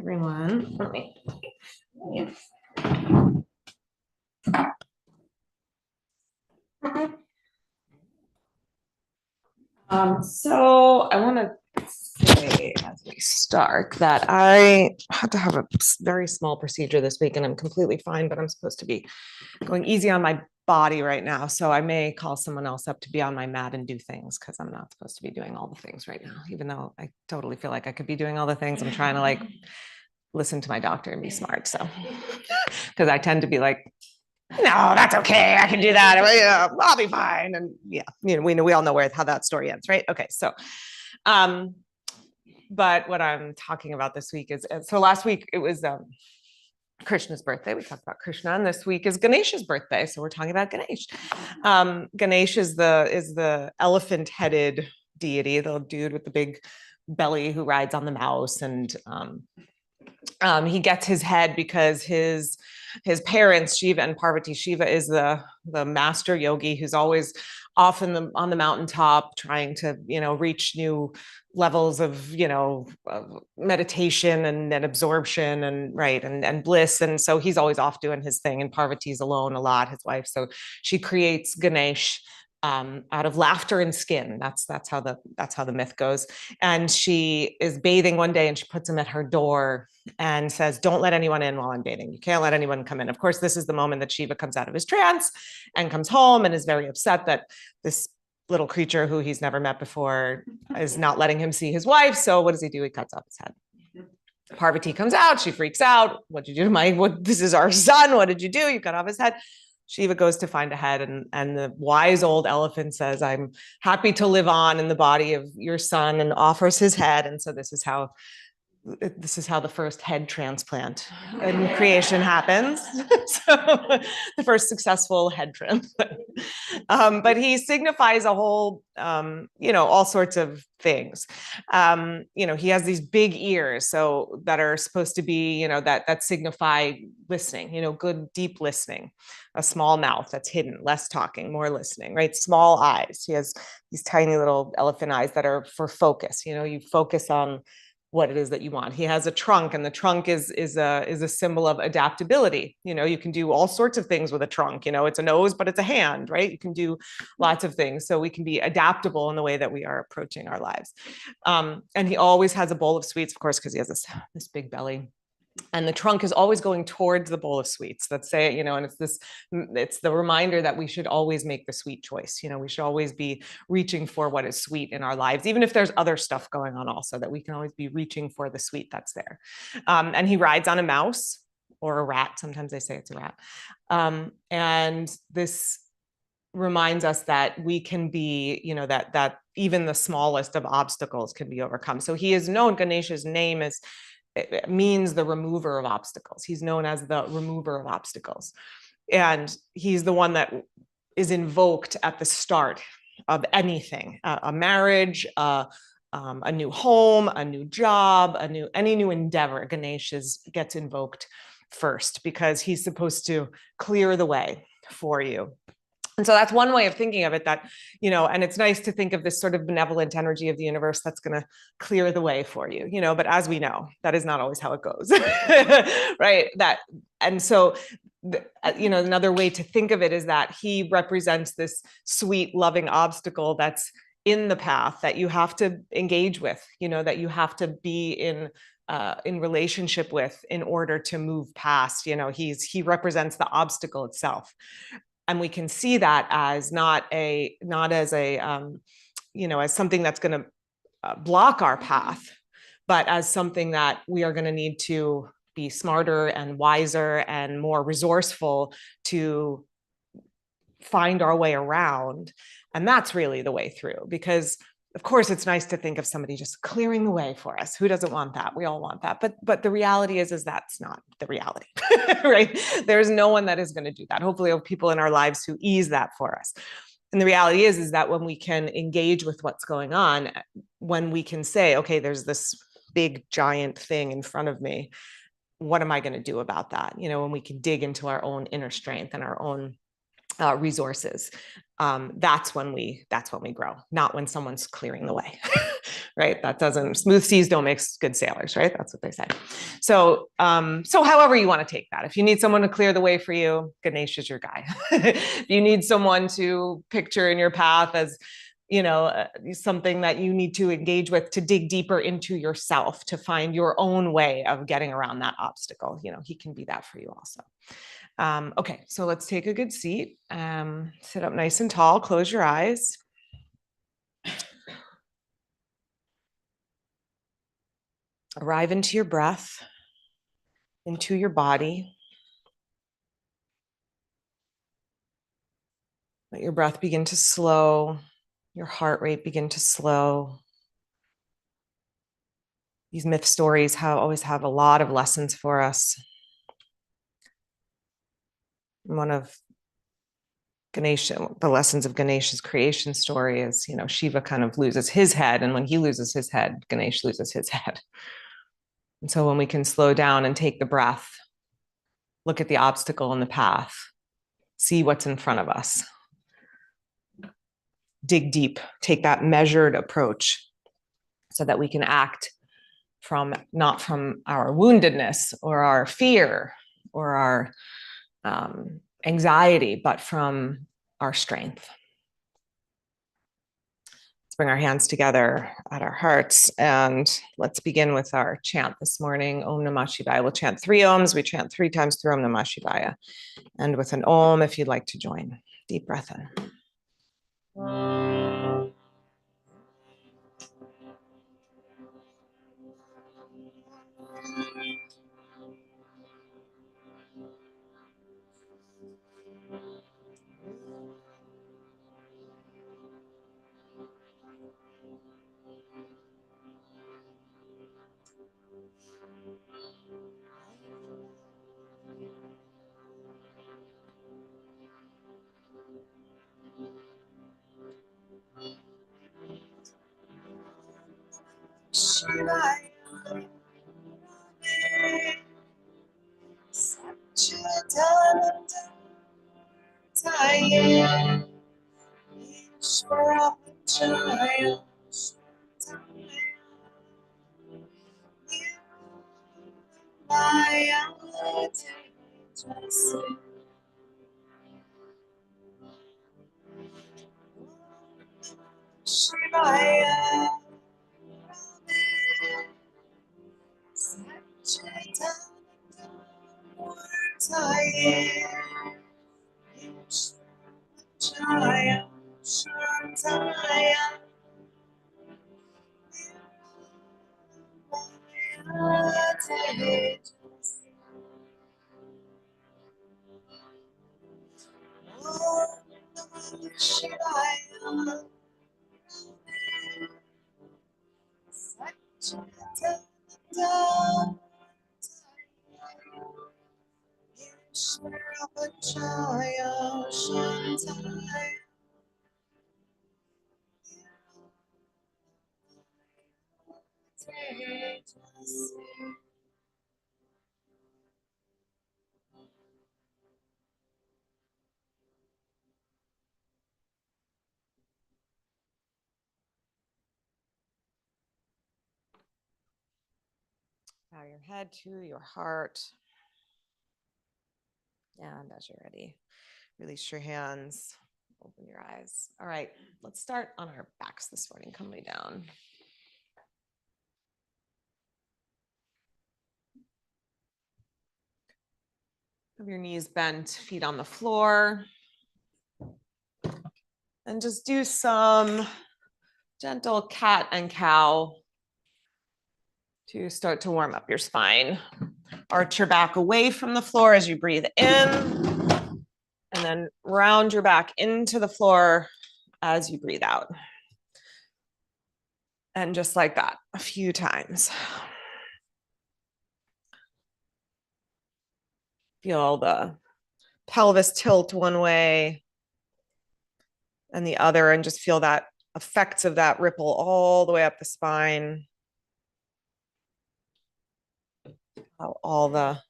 everyone. So I want to say as we start that I had to have a very small procedure this week and I'm completely fine, but I'm supposed to be going easy on my body right now. So I may call someone else up to be on my mat and do things because I'm not supposed to be doing all the things right now, even though I totally feel like I could be doing all the things. I'm trying to listen to my doctor and be smart. So because I tend to be like, no, that's okay. I can do that. I'll be fine. And we all know how that story ends, right? Okay. So, but what I'm talking about this week is, so last week it was Krishna's birthday. We talked about Krishna, and this week is Ganesha's birthday. So we're talking about Ganesh. Ganesh is the elephant-headed deity, the dude with the big belly who rides on the mouse, and he gets his head because his parents, Shiva and Parvati. Shiva is the master yogi who's always off on the mountaintop trying to reach new levels of meditation and absorption and bliss, and so he's always off doing his thing, and Parvati's alone a lot, his wife. So she creates Ganesh out of laughter and skin. That's how the myth goes. And she is bathing one day and she puts him at her door and says, don't let anyone in while I'm bathing. You can't let anyone come in. Of course, this is the moment that Shiva comes out of his trance and comes home and is very upset that this little creature who he's never met before is not letting him see his wife. So what does he do? He cuts off his head. Parvati comes out. She freaks out. What'd you do to this is our son. What did you do? You cut off his head. Shiva goes to find a head, and the wise old elephant says, I'm happy to live on in the body of your son, and offers his head. And so this is how the first head transplant in creation happens. So the first successful head transplant. But he signifies a whole, all sorts of things. He has these big ears, so that are supposed to be, that signify listening, good, deep listening. A small mouth that's hidden, less talking, more listening, right? Small eyes. He has these tiny little elephant eyes that are for focus. You focus on what it is that you want. He has a trunk, and the trunk is a symbol of adaptability. You can do all sorts of things with a trunk. It's a nose, but it's a hand, right? You can do lots of things. So we can be adaptable in the way that we are approaching our lives. And he always has a bowl of sweets, of course, because he has this big belly. And the trunk is always going towards the bowl of sweets. Let's say, and it's the reminder that we should always make the sweet choice. We should always be reaching for what is sweet in our lives, even if there's other stuff going on also, that we can always be reaching for the sweet that's there. And he rides on a mouse or a rat. Sometimes they say it's a rat. And this reminds us that we can be, that even the smallest of obstacles can be overcome. So he is known, Ganesha's name it means the remover of obstacles. He's known as the remover of obstacles. And he's the one that is invoked at the start of anything, a marriage, a new home, a new job, any new endeavor. Ganesh gets invoked first because he's supposed to clear the way for you. And so that's one way of thinking of it, that, and it's nice to think of this sort of benevolent energy of the universe that's going to clear the way for you, but as we know, that is not always how it goes, right? And so, another way to think of it is that he represents this sweet, loving obstacle that's in the path that you have to engage with, that you have to be in relationship with in order to move past. He represents the obstacle itself. And we can see that as not as something that's going to block our path, but as something that we are going to need to be smarter and wiser and more resourceful to find our way around. And that's really the way through, because of course, it's nice to think of somebody just clearing the way for us. Who doesn't want that? We all want that. But the reality is that's not the reality, right? There's no one that is going to do that. Hopefully, we have people in our lives who ease that for us. And the reality is that when we can engage with what's going on, when we can say, okay, there's this big, giant thing in front of me, what am I going to do about that? When we can dig into our own inner strength and our own resources, that's when we grow, not when someone's clearing the way. Right? That doesn't, smooth seas don't make good sailors, right? That's what they say. So however you want to take that. If you need someone to clear the way for you, Ganesh is your guy. If you need someone to picture in your path as, something that you need to engage with, to dig deeper into yourself, to find your own way of getting around that obstacle, he can be that for you also. Okay, so let's take a good seat. Sit up nice and tall, close your eyes. Arrive into your breath, into your body. Let your breath begin to slow, your heart rate begin to slow. These myth stories always have a lot of lessons for us. One of Ganesha, the lessons of Ganesha's creation story is, Shiva kind of loses his head, and when he loses his head, Ganesh loses his head. And so when we can slow down and take the breath, look at the obstacle in the path, see what's in front of us, dig deep, take that measured approach so that we can act not from our woundedness or our fear or our anxiety, but from our strength. Let's bring our hands together at our hearts, and let's begin with our chant this morning. Om Namah Shivaya. We'll chant 3 ohms. We chant 3 times through Om Namah Shivaya. And with an om, if you'd like to join. Deep breath in. Bow your head to your heart. And as you're ready, release your hands, open your eyes. All right, let's start on our backs this morning. Come lay down. Have your knees bent, feet on the floor. And just do some gentle cat and cow to start to warm up your spine. Arch your back away from the floor as you breathe in, and then round your back into the floor as you breathe out. And just like that, a few times. Feel the pelvis tilt one way and the other, and just feel that effects of that ripple all the way up the spine. How all the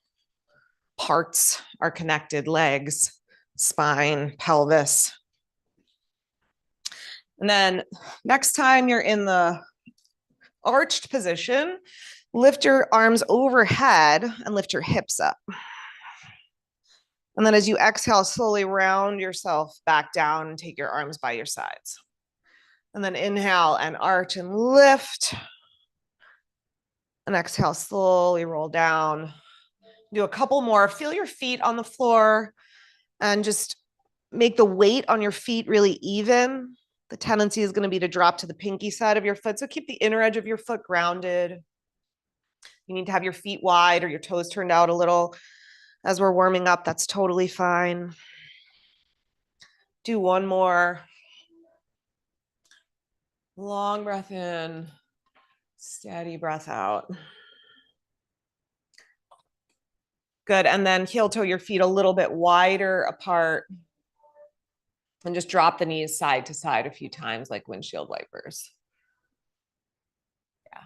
parts are connected, legs, spine, pelvis. And then next time you're in the arched position, lift your arms overhead and lift your hips up. And then as you exhale, slowly round yourself back down and take your arms by your sides. And then inhale and arch and lift. And exhale, slowly roll down. Do a couple more. Feel your feet on the floor and just make the weight on your feet really even. The tendency is going to be to drop to the pinky side of your foot. So keep the inner edge of your foot grounded. You need to have your feet wide or your toes turned out a little as we're warming up. That's totally fine. Do one more. Long breath in, steady breath out. Good. And then heel toe your feet a little bit wider apart. And just drop the knees side to side a few times like windshield wipers. Yeah.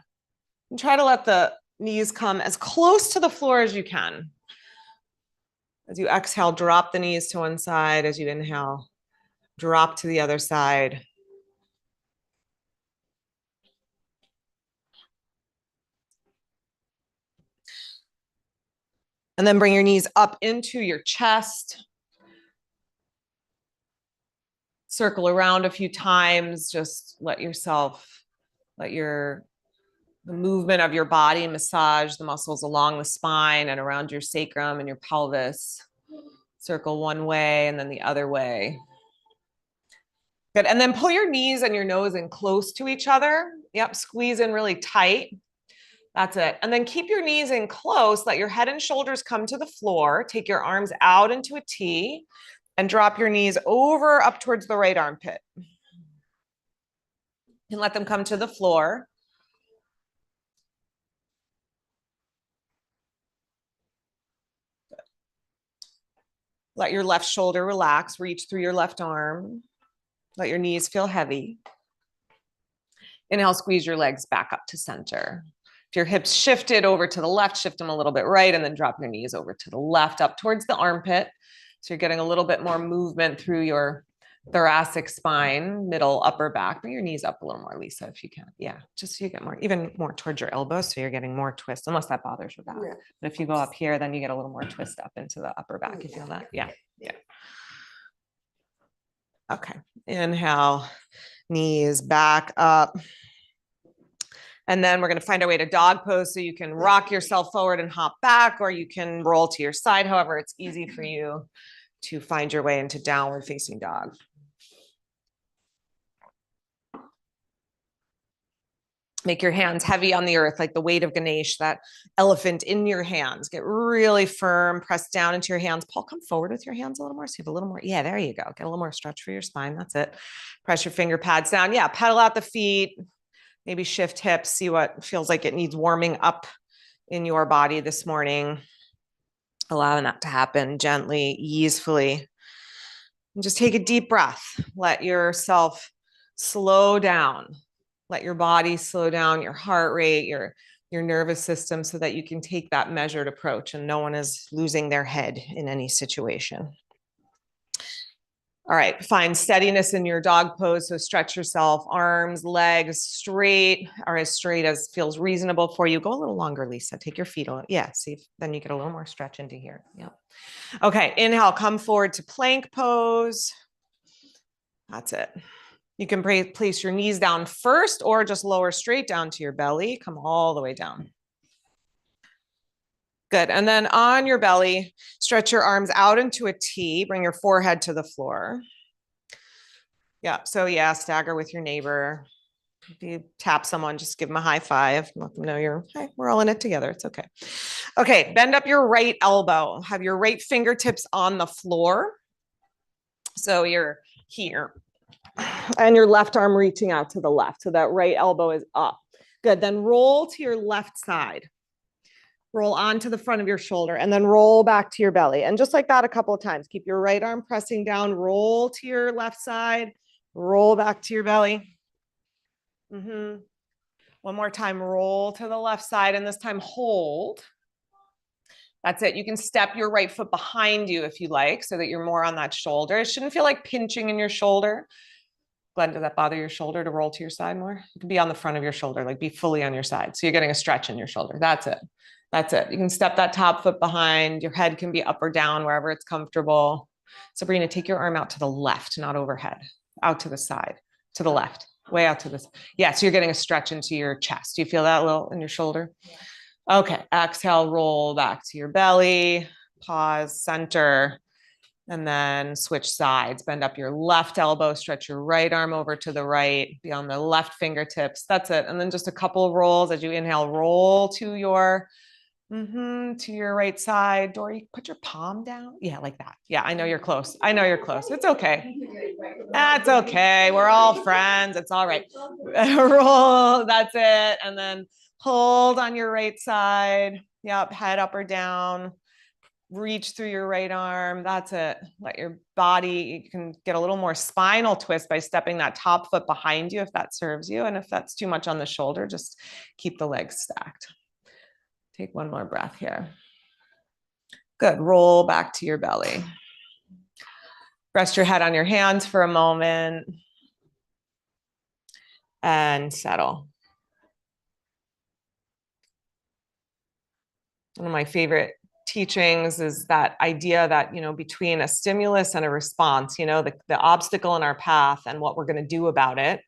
And try to let the knees come as close to the floor as you can. As you exhale, drop the knees to one side. As you inhale, drop to the other side. And then bring your knees up into your chest. Circle around a few times. Just let the movement of your body massage the muscles along the spine and around your sacrum and your pelvis. Circle one way and then the other way. Good. And then pull your knees and your nose in close to each other. Yep. Squeeze in really tight. That's it. And then keep your knees in close. Let your head and shoulders come to the floor. Take your arms out into a T and drop your knees over up towards the right armpit. And let them come to the floor. Good. Let your left shoulder relax. Reach through your left arm. Let your knees feel heavy. Inhale, squeeze your legs back up to center. If your hips shifted over to the left, shift them a little bit right, and then drop your knees over to the left up towards the armpit. So you're getting a little bit more movement through your thoracic spine, middle, upper back. Bring your knees up a little more, Lisa, if you can. Yeah, just so you get more, even more towards your elbows. So you're getting more twist, unless that bothers your back. Yeah. But if you go up here, then you get a little more twist up into the upper back. You feel that? Yeah. Yeah. Okay. Inhale, knees back up. And then we're going to find our way to dog pose. So you can rock yourself forward and hop back, or you can roll to your side. However, it's easy for you to find your way into downward facing dog. Make your hands heavy on the earth, like the weight of Ganesh, that elephant in your hands. Get really firm, press down into your hands. Paul, come forward with your hands a little more. So you have a little more. Yeah, there you go. Get a little more stretch for your spine. That's it. Press your finger pads down. Yeah, pedal out the feet. Maybe shift hips. See what feels like it needs warming up in your body this morning. Allowing that to happen gently, easefully. And just take a deep breath. Let yourself slow down. Let your body slow down, your heart rate, your nervous system, so that you can take that measured approach and no one is losing their head in any situation. All right, find steadiness in your dog pose. So stretch yourself, arms, legs straight, or as straight as feels reasonable for you. Go a little longer, Lisa. Take your feet. Yeah, see if then you get a little more stretch into here. Yep. Okay, inhale, come forward to plank pose. That's it. You can place your knees down first or just lower straight down to your belly. Come all the way down. Good. And then on your belly, stretch your arms out into a T. Bring your forehead to the floor. Yeah. So yeah, stagger with your neighbor. If you tap someone, just give them a high five. Let them know we're all in it together. It's okay. Okay. Bend up your right elbow. Have your right fingertips on the floor. So you're here. And your left arm reaching out to the left. So that right elbow is up. Good. Then roll to your left side. Roll onto the front of your shoulder and then roll back to your belly. And just like that a couple of times. Keep your right arm pressing down. Roll to your left side. Roll back to your belly. One more time. Roll to the left side. And this time hold. That's it. You can step your right foot behind you if you like, so that you're more on that shoulder. It shouldn't feel like pinching in your shoulder. Glenn, does that bother your shoulder to roll to your side more? You can be on the front of your shoulder, like be fully on your side. So you're getting a stretch in your shoulder. That's it. That's it. You can step that top foot behind. Your head can be up or down, wherever it's comfortable. Sabrina, take your arm out to the left, not overhead, out to the side, to the left, way out to this. Yeah, so you're getting a stretch into your chest. Do you feel that a little in your shoulder? Yeah. Okay, exhale, roll back to your belly, pause, center, and then switch sides. Bend up your left elbow, stretch your right arm over to the right, be on the left fingertips. That's it. And then just a couple of rolls as you inhale, roll to your right side. Dory, put your palm down. Yeah, like that. Yeah, I know you're close. I know you're close. It's okay. That's okay. We're all friends. It's all right. Roll. That's it. And then hold on your right side. Yep. Head up or down. Reach through your right arm. That's it. Let your body, you can get a little more spinal twist by stepping that top foot behind you if that serves you. And if that's too much on the shoulder, just keep the legs stacked. Take one more breath here. Good. Roll back to your belly. Rest your head on your hands for a moment and settle. One of my favorite teachings is that idea that, between a stimulus and a response, the obstacle in our path and what we're going to do about it,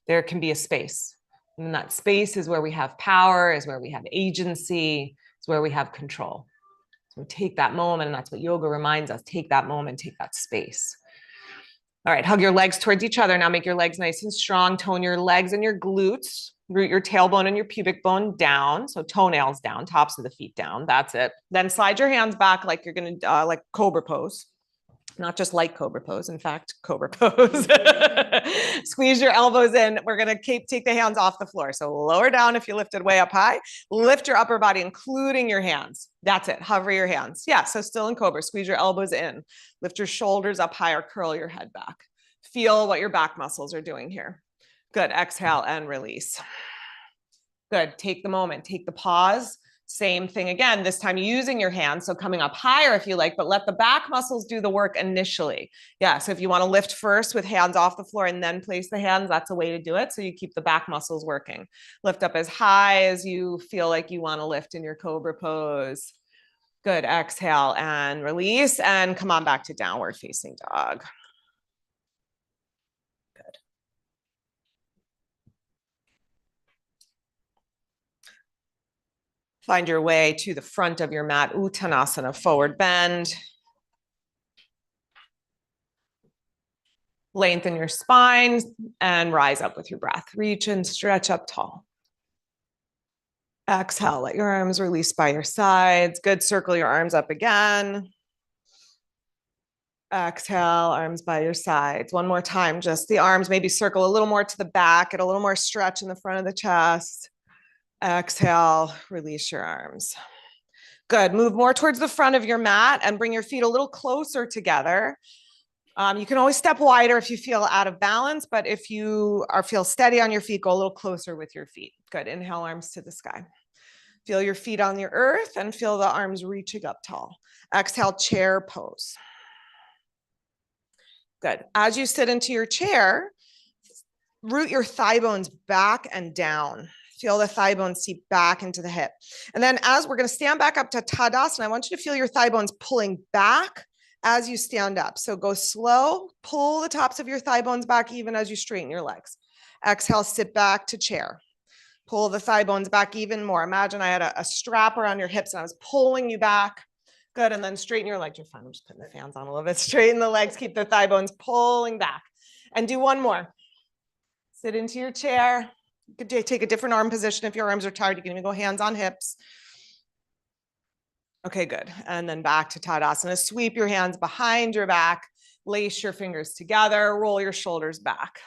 there can be a space. And that space is where we have power, is where we have agency, is where we have control. So take that moment, and that's what yoga reminds us. Take that moment, take that space. All right, hug your legs towards each other. Now make your legs nice and strong. Tone your legs and your glutes. Root your tailbone and your pubic bone down. So toenails down, tops of the feet down. That's it. Then slide your hands back like you're going to, like cobra pose. Not just like cobra pose, in fact, cobra pose. Squeeze your elbows in. We're going to take the hands off the floor. So lower down if you lifted way up high. Lift your upper body, including your hands. That's it. Hover your hands. Yeah, so still in cobra. Squeeze your elbows in. Lift your shoulders up higher. Curl your head back. Feel what your back muscles are doing here. Good. Exhale and release. Good. Take the moment. Take the pause. Same thing again, this time using your hands. So coming up higher if you like, but let the back muscles do the work initially. Yeah, so if you want to lift first with hands off the floor and then place the hands, that's a way to do it. So you keep the back muscles working. Lift up as high as you feel like you want to lift in your cobra pose. Good. Exhale and release, and come on back to downward facing dog. Good. Find your way to the front of your mat, Uttanasana, forward bend. Lengthen your spine and rise up with your breath. Reach and stretch up tall. Exhale, let your arms release by your sides. Good, circle your arms up again. Exhale, arms by your sides. One more time, just the arms maybe circle a little more to the back, get a little more stretch in the front of the chest. Exhale, release your arms. Good, move more towards the front of your mat and bring your feet a little closer together. You can always step wider if you feel out of balance, but if you feel steady on your feet, go a little closer with your feet. Good, inhale, arms to the sky. Feel your feet on the earth and feel the arms reaching up tall. Exhale, chair pose. Good. As you sit into your chair, root your thigh bones back and down. Feel the thigh bones seep back into the hip. And then as we're going to stand back up to Tadasana, I want you to feel your thigh bones pulling back as you stand up. So go slow, pull the tops of your thigh bones back even as you straighten your legs. Exhale, sit back to chair. Pull the thigh bones back even more. Imagine I had a strap around your hips and I was pulling you back. Good, and then straighten your legs. You're fine, I'm just putting the fans on a little bit. Straighten the legs, keep the thigh bones pulling back. And do one more. Sit into your chair. You could take a different arm position if your arms are tired. You can even go hands on hips. Okay, good. And then back to Tadasana. Sweep your hands behind your back. Lace your fingers together. Roll your shoulders back.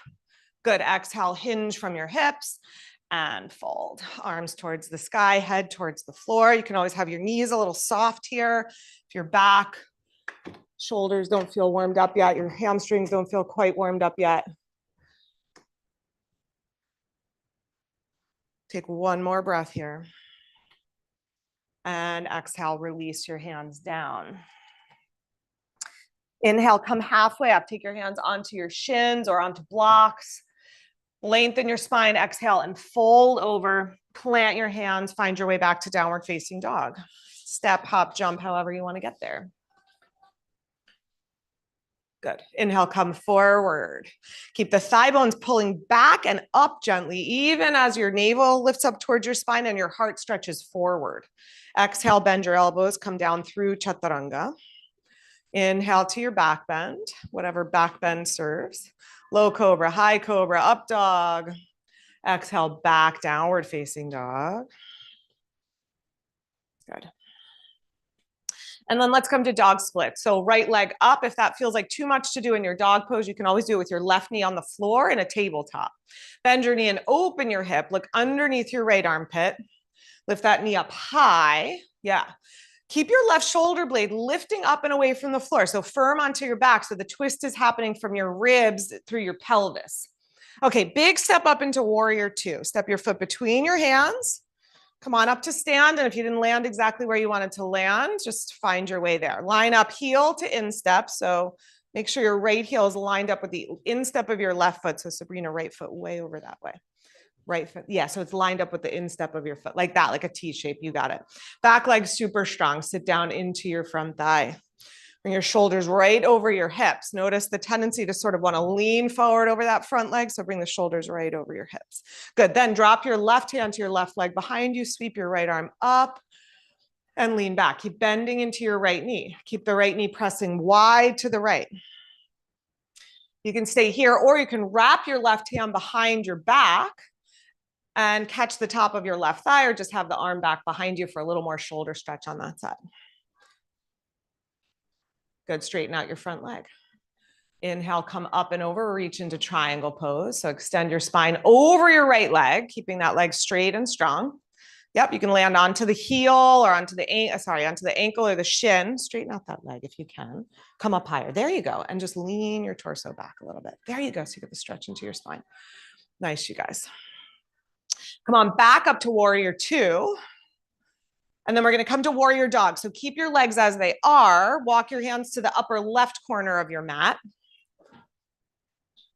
Good. Exhale, hinge from your hips and fold. Arms towards the sky, head towards the floor. You can always have your knees a little soft here. If your back, shoulders don't feel warmed up yet, your hamstrings don't feel quite warmed up yet. Take one more breath here. And exhale, release your hands down. Inhale, come halfway up. Take your hands onto your shins or onto blocks. Lengthen your spine, exhale, and fold over. Plant your hands, find your way back to downward facing dog. Step, hop, jump, however you want to get there. Good. Inhale, come forward. Keep the thigh bones pulling back and up gently, even as your navel lifts up towards your spine and your heart stretches forward. Exhale, bend your elbows, come down through chaturanga. Inhale to your back bend, whatever back bend serves. Low cobra, high cobra, up dog. Exhale, back downward facing dog. Good. And then let's come to dog split. So right leg up. If that feels like too much to do in your dog pose, you can always do it with your left knee on the floor in a tabletop. Bend your knee and open your hip. Look underneath your right armpit. Lift that knee up high. Yeah. Keep your left shoulder blade lifting up and away from the floor. So firm onto your back. So the twist is happening from your ribs through your pelvis. Okay, big step up into warrior two. Step your foot between your hands. Come on up to stand. And if you didn't land exactly where you wanted to land, just find your way there. Line up heel to instep. So make sure your right heel is lined up with the instep of your left foot. So Sabrina, right foot way over that way. Right foot. Yeah, so it's lined up with the instep of your foot, like that, like a T shape. You got it. Back leg super strong. Sit down into your front thigh. Bring your shoulders right over your hips. Notice the tendency to sort of want to lean forward over that front leg. So bring the shoulders right over your hips. Good. Then drop your left hand to your left leg behind you. Sweep your right arm up and lean back. Keep bending into your right knee. Keep the right knee pressing wide to the right. You can stay here, or you can wrap your left hand behind your back and catch the top of your left thigh, or just have the arm back behind you for a little more shoulder stretch on that side. Good. Straighten out your front leg. Inhale, come up and over, reach into triangle pose. So extend your spine over your right leg, keeping that leg straight and strong. Yep, you can land onto the heel or onto the ankle or the shin. Straighten out that leg if you can. Come up higher. There you go. And just lean your torso back a little bit. There you go. So you get the stretch into your spine. Nice, you guys. Come on, back up to warrior two. And then we're going to come to warrior dog. So keep your legs as they are. Walk your hands to the upper left corner of your mat.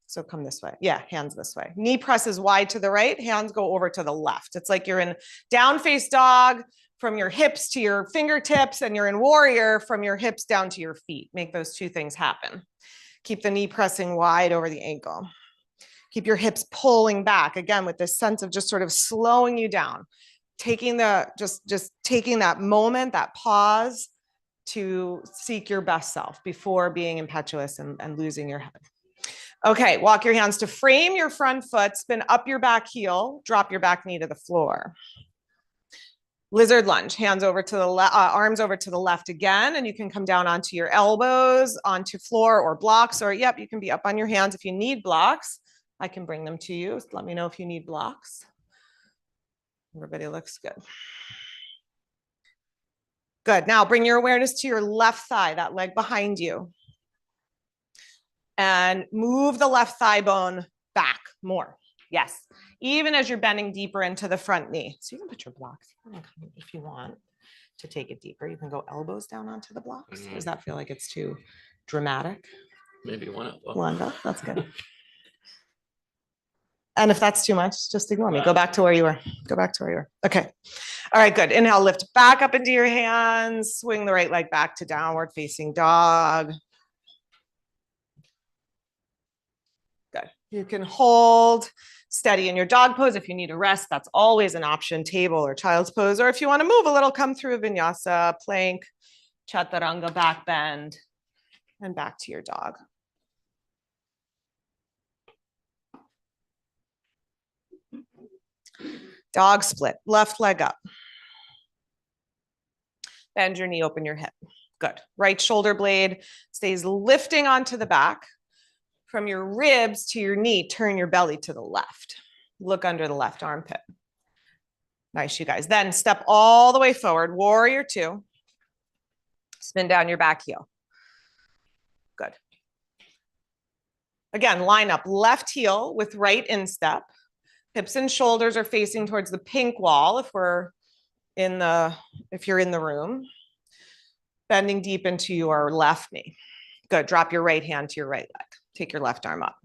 So come this way. Yeah, hands this way. Knee presses wide to the right. Hands go over to the left. It's like you're in down face dog from your hips to your fingertips, and you're in warrior from your hips down to your feet. Make those two things happen. Keep the knee pressing wide over the ankle. Keep your hips pulling back, again, with this sense of just sort of slowing you down. Taking just taking that moment, that pause to seek your best self before being impetuous and losing your head. Okay, walk your hands to frame your front foot, spin up your back heel, drop your back knee to the floor. Lizard lunge, hands over to the arms over to the left again, and you can come down onto your elbows, onto floor or blocks, or yep, you can be up on your hands if you need blocks. I can bring them to you. Let me know if you need blocks. Everybody looks good. Good. Now bring your awareness to your left thigh, that leg behind you. And move the left thigh bone back more. Yes. Even as you're bending deeper into the front knee. So you can put your blocks if you want to take it deeper. You can go elbows down onto the blocks. Does that feel like it's too dramatic? Maybe one elbow. One elbow. That's good. And if that's too much, just ignore me. Go back to where you were. Go back to where you were. Okay. All right, good. Inhale, lift back up into your hands. Swing the right leg back to downward facing dog. Good. You can hold steady in your dog pose. If you need a rest, that's always an option. Table or child's pose. Or if you want to move a little, come through a vinyasa, plank, chaturanga, back bend, and back to your dog. Dog split, left leg up. Bend your knee, open your hip. Good. Right shoulder blade stays lifting onto the back. From your ribs to your knee, turn your belly to the left. Look under the left armpit. Nice, you guys. Then step all the way forward, warrior two. Spin down your back heel. Good. Again, line up left heel with right instep. Hips and shoulders are facing towards the pink wall if we're if you're in the room, bending deep into your left knee. Good. Drop your right hand to your right leg. Take your left arm up.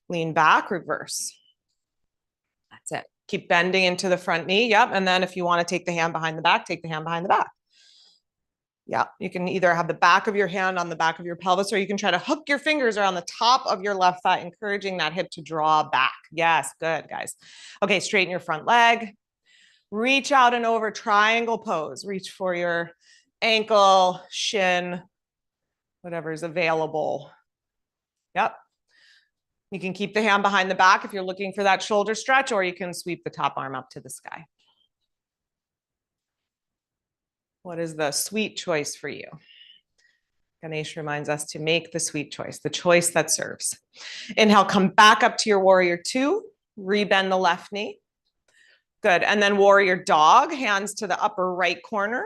Lean back, reverse. That's it. Keep bending into the front knee. Yep. And then if you want to take the hand behind the back, take the hand behind the back. Yeah, you can either have the back of your hand on the back of your pelvis, or you can try to hook your fingers around the top of your left thigh, encouraging that hip to draw back. Yes, good, guys. Okay, straighten your front leg. Reach out and over, triangle pose. Reach for your ankle, shin, whatever is available. Yep. You can keep the hand behind the back if you're looking for that shoulder stretch, or you can sweep the top arm up to the sky. What is the sweet choice for you? Ganesh reminds us to make the sweet choice, the choice that serves. Inhale, come back up to your warrior two, rebend the left knee. Good, and then warrior dog, hands to the upper right corner.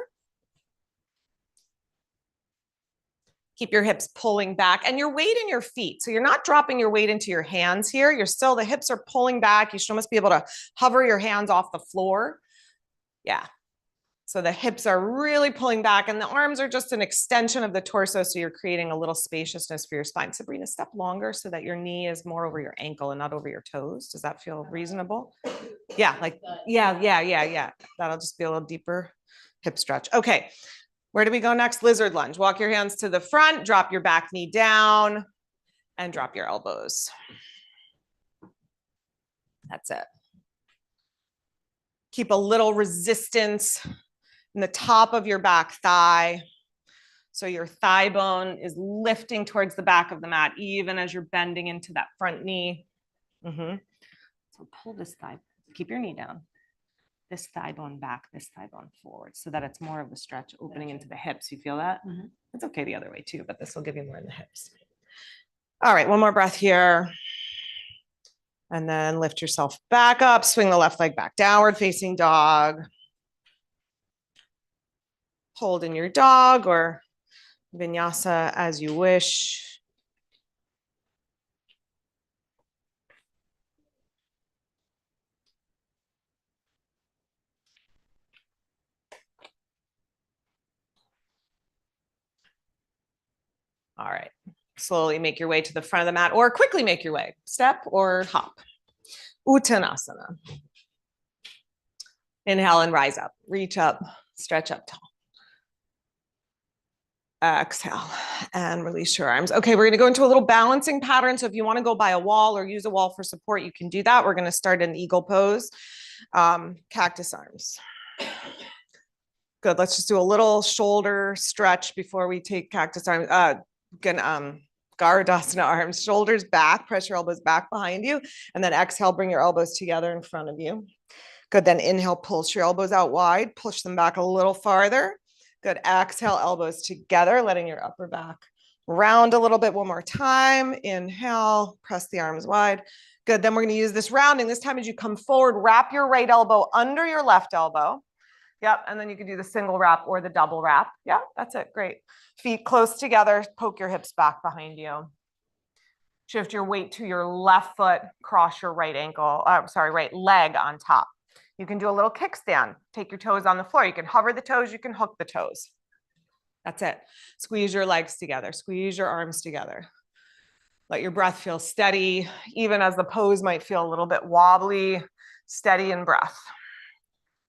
Keep your hips pulling back and your weight in your feet. So you're not dropping your weight into your hands here. You're still, the hips are pulling back. You should almost be able to hover your hands off the floor. Yeah. So the hips are really pulling back and the arms are just an extension of the torso. So you're creating a little spaciousness for your spine. Sabrina, step longer so that your knee is more over your ankle and not over your toes. Does that feel reasonable? Yeah, like, yeah. That'll just be a little deeper hip stretch. Okay. Where do we go next? Lizard lunge. Walk your hands to the front, drop your back knee down, and drop your elbows. That's it. Keep a little resistance in the top of your back thigh. So your thigh bone is lifting towards the back of the mat, even as you're bending into that front knee. So pull this thigh, keep your knee down. This thigh bone back, this thigh bone forward, so that it's more of a stretch opening into the hips. You feel that? It's okay the other way too, but this will give you more in the hips. All right, one more breath here. And then lift yourself back up, swing the left leg back, downward facing dog. Hold in your dog or vinyasa as you wish. All right, slowly make your way to the front of the mat or quickly make your way, step or hop. Uttanasana. Inhale and rise up, reach up, stretch up tall. Exhale and release your arms. Okay, we're gonna go into a little balancing pattern. So if you wanna go by a wall or use a wall for support, you can do that. We're gonna start in eagle pose, cactus arms. Good, let's just do a little shoulder stretch before we take cactus arms. Garudasana arms, shoulders back, press your elbows back behind you, and then exhale, bring your elbows together in front of you. Good, then inhale, pulse your elbows out wide, push them back a little farther. Good, exhale, elbows together, letting your upper back round a little bit one more time. Inhale, press the arms wide. Good, then we're gonna use this rounding. This time as you come forward, wrap your right elbow under your left elbow. Yep, and then you can do the single wrap or the double wrap. Yeah, that's it, great. Feet close together, poke your hips back behind you. Shift your weight to your left foot, cross your right leg on top. You can do a little kickstand. Take your toes on the floor. You can hover the toes, you can hook the toes. That's it. Squeeze your legs together, squeeze your arms together. Let your breath feel steady, even as the pose might feel a little bit wobbly. Steady in breath.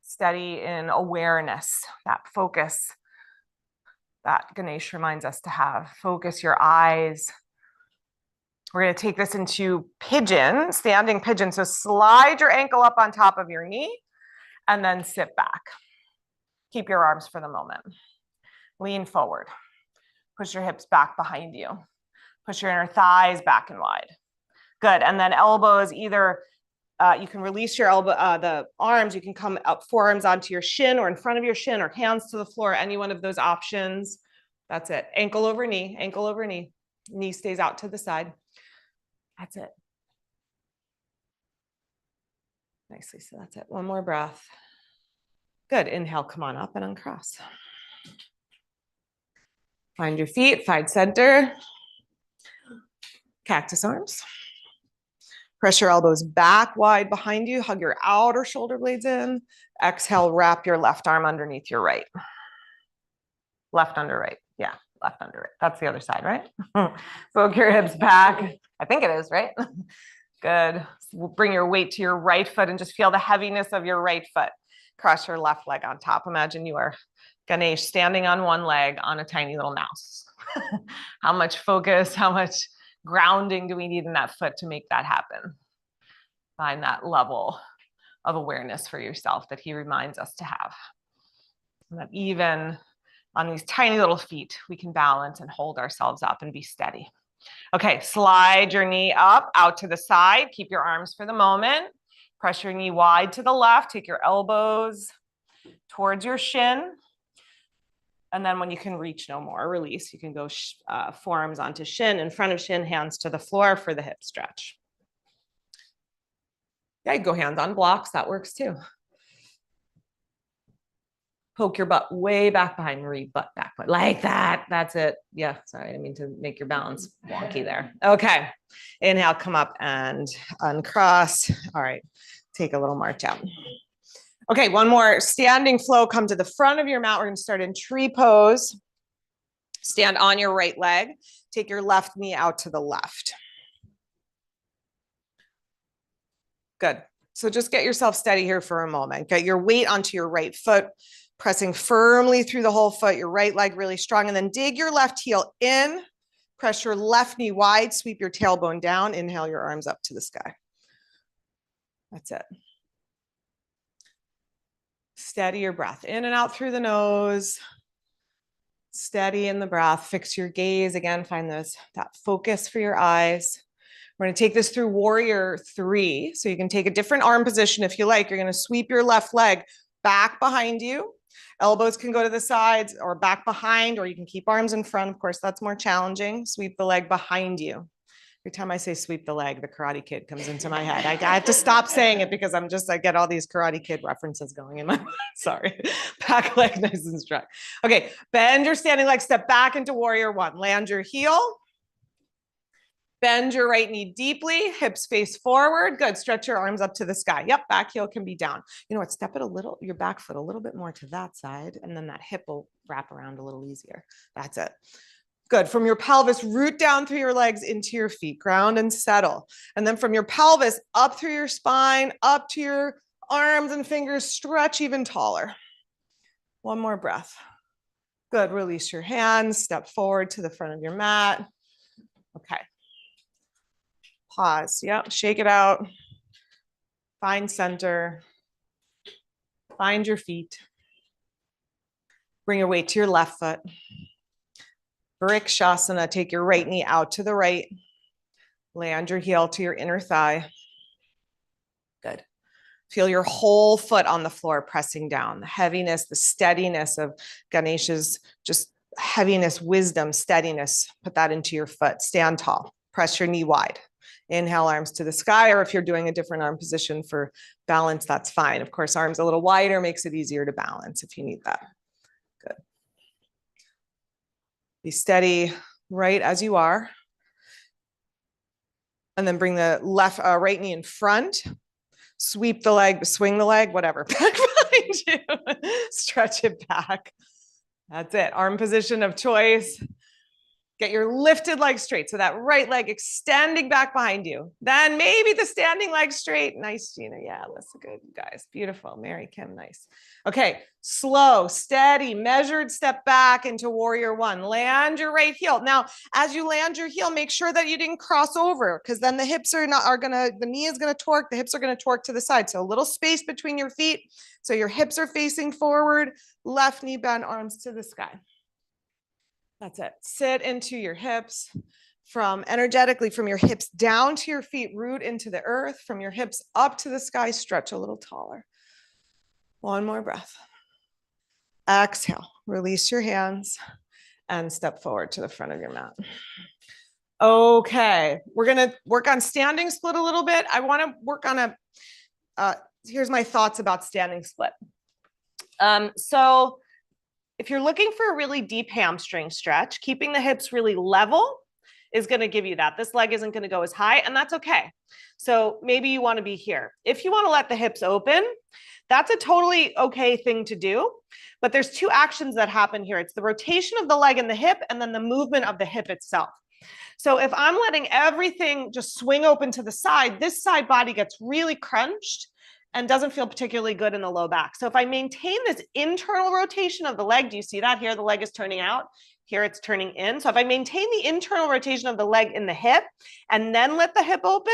Steady in awareness, that focus that Ganesh reminds us to have. Focus your eyes. We're going to take this into pigeon, standing pigeon. So slide your ankle up on top of your knee and then sit back. Keep your arms for the moment. Lean forward. Push your hips back behind you. Push your inner thighs back and wide. Good. And then elbows either you can release your elbow, the arms, you can come up forearms onto your shin or in front of your shin or hands to the floor, any one of those options. That's it. Ankle over knee, ankle over knee. Knee stays out to the side. That's it. Nicely, so that's it. One more breath. Good, inhale, come on up and uncross. Find your feet, find center. Cactus arms. Press your elbows back wide behind you. Hug your outer shoulder blades in. Exhale, wrap your left arm underneath your right. Left under right. Yeah, left under right. That's the other side, right? Poke your hips back. I think it is, right? Good. Bring your weight to your right foot and just feel the heaviness of your right foot. Cross your left leg on top. Imagine you are Ganesh standing on one leg on a tiny little mouse. How much focus, how much grounding do we need in that foot to make that happen? Find that level of awareness for yourself that he reminds us to have. And that even on these tiny little feet, we can balance and hold ourselves up and be steady. Okay, slide your knee up, out to the side. Keep your arms for the moment. Press your knee wide to the left. Take your elbows towards your shin. And then when you can reach no more, release. You can go forearms onto shin, in front of shin, hands to the floor for the hip stretch. Yeah, you go hands on blocks. That works too. Poke your butt way back behind, Marie, butt back, butt, like that. That's it. Yeah, sorry, I didn't mean to make your balance wonky there. Okay, inhale, come up and uncross. All right, take a little march out. Okay, one more standing flow. Come to the front of your mat. We're gonna start in tree pose. Stand on your right leg. Take your left knee out to the left. Good. So just get yourself steady here for a moment. Get your weight onto your right foot, pressing firmly through the whole foot, your right leg really strong, and then dig your left heel in, press your left knee wide, sweep your tailbone down, inhale your arms up to the sky. That's it. Steady your breath in and out through the nose. Steady in the breath. Fix your gaze. Again, find that focus for your eyes. We're going to take this through warrior 3. So you can take a different arm position if you like. You're going to sweep your left leg back behind you. Elbows can go to the sides or back behind, or you can keep arms in front. Of course, that's more challenging. Sweep the leg behind you. Every time I say sweep the leg, the Karate Kid comes into my head. I have to stop saying it because I get all these Karate Kid references going in my mind. Sorry. Back leg nice and strong. Okay, bend your standing leg, step back into warrior 1. Land your heel. Bend your right knee deeply, hips face forward. Good. Stretch your arms up to the sky. Yep, back heel can be down. You know what? Step it your back foot a little bit more to that side, and then that hip will wrap around a little easier. That's it. Good. From your pelvis, root down through your legs into your feet, ground and settle. And then from your pelvis, up through your spine, up to your arms and fingers, stretch even taller. One more breath. Good. Release your hands, step forward to the front of your mat. Okay. Pause. Yep. Shake it out. Find center. Find your feet. Bring your weight to your left foot. Vrikshasana. Take your right knee out to the right. Land your heel to your inner thigh. Good. Feel your whole foot on the floor pressing down. The heaviness, the steadiness of Ganesha's just heaviness, wisdom, steadiness. Put that into your foot. Stand tall. Press your knee wide. Inhale, arms to the sky, or if you're doing a different arm position for balance, that's fine. Of course, arms a little wider makes it easier to balance if you need that. Good. Be steady right as you are. And then bring the right knee in front. Sweep the leg, swing the leg, whatever. Back behind you. Stretch it back. That's it. Arm position of choice. Get your lifted leg straight. So that right leg extending back behind you. Then maybe the standing leg straight. Nice, Gina. Yeah, that's good, guys. Beautiful. Mary Kim, nice. Okay, slow, steady, measured step back into warrior 1. Land your right heel. Now, as you land your heel, make sure that you didn't cross over, because then the hips the knee is gonna torque, the hips are gonna torque to the side. So a little space between your feet. So your hips are facing forward, left knee bend, arms to the sky. That's it. Sit into your hips energetically from your hips down to your feet, root into the earth, from your hips up to the sky, stretch a little taller. One more breath. Exhale, release your hands and step forward to the front of your mat. Okay, we're gonna work on standing split a little bit. I wanna work on here's my thoughts about standing split. If you're looking for a really deep hamstring stretch, keeping the hips really level is going to give you that. This leg isn't going to go as high, and that's okay. So maybe you want to be here. If you want to let the hips open, that's a totally okay thing to do. But there's two actions that happen here. It's the rotation of the leg and the hip, and then the movement of the hip itself. So if I'm letting everything just swing open to the side, this side body gets really crunched and doesn't feel particularly good in the low back. So if I maintain this internal rotation of the leg, do you see that here? The leg is turning out. Here it's turning in. So if I maintain the internal rotation of the leg in the hip and then let the hip open,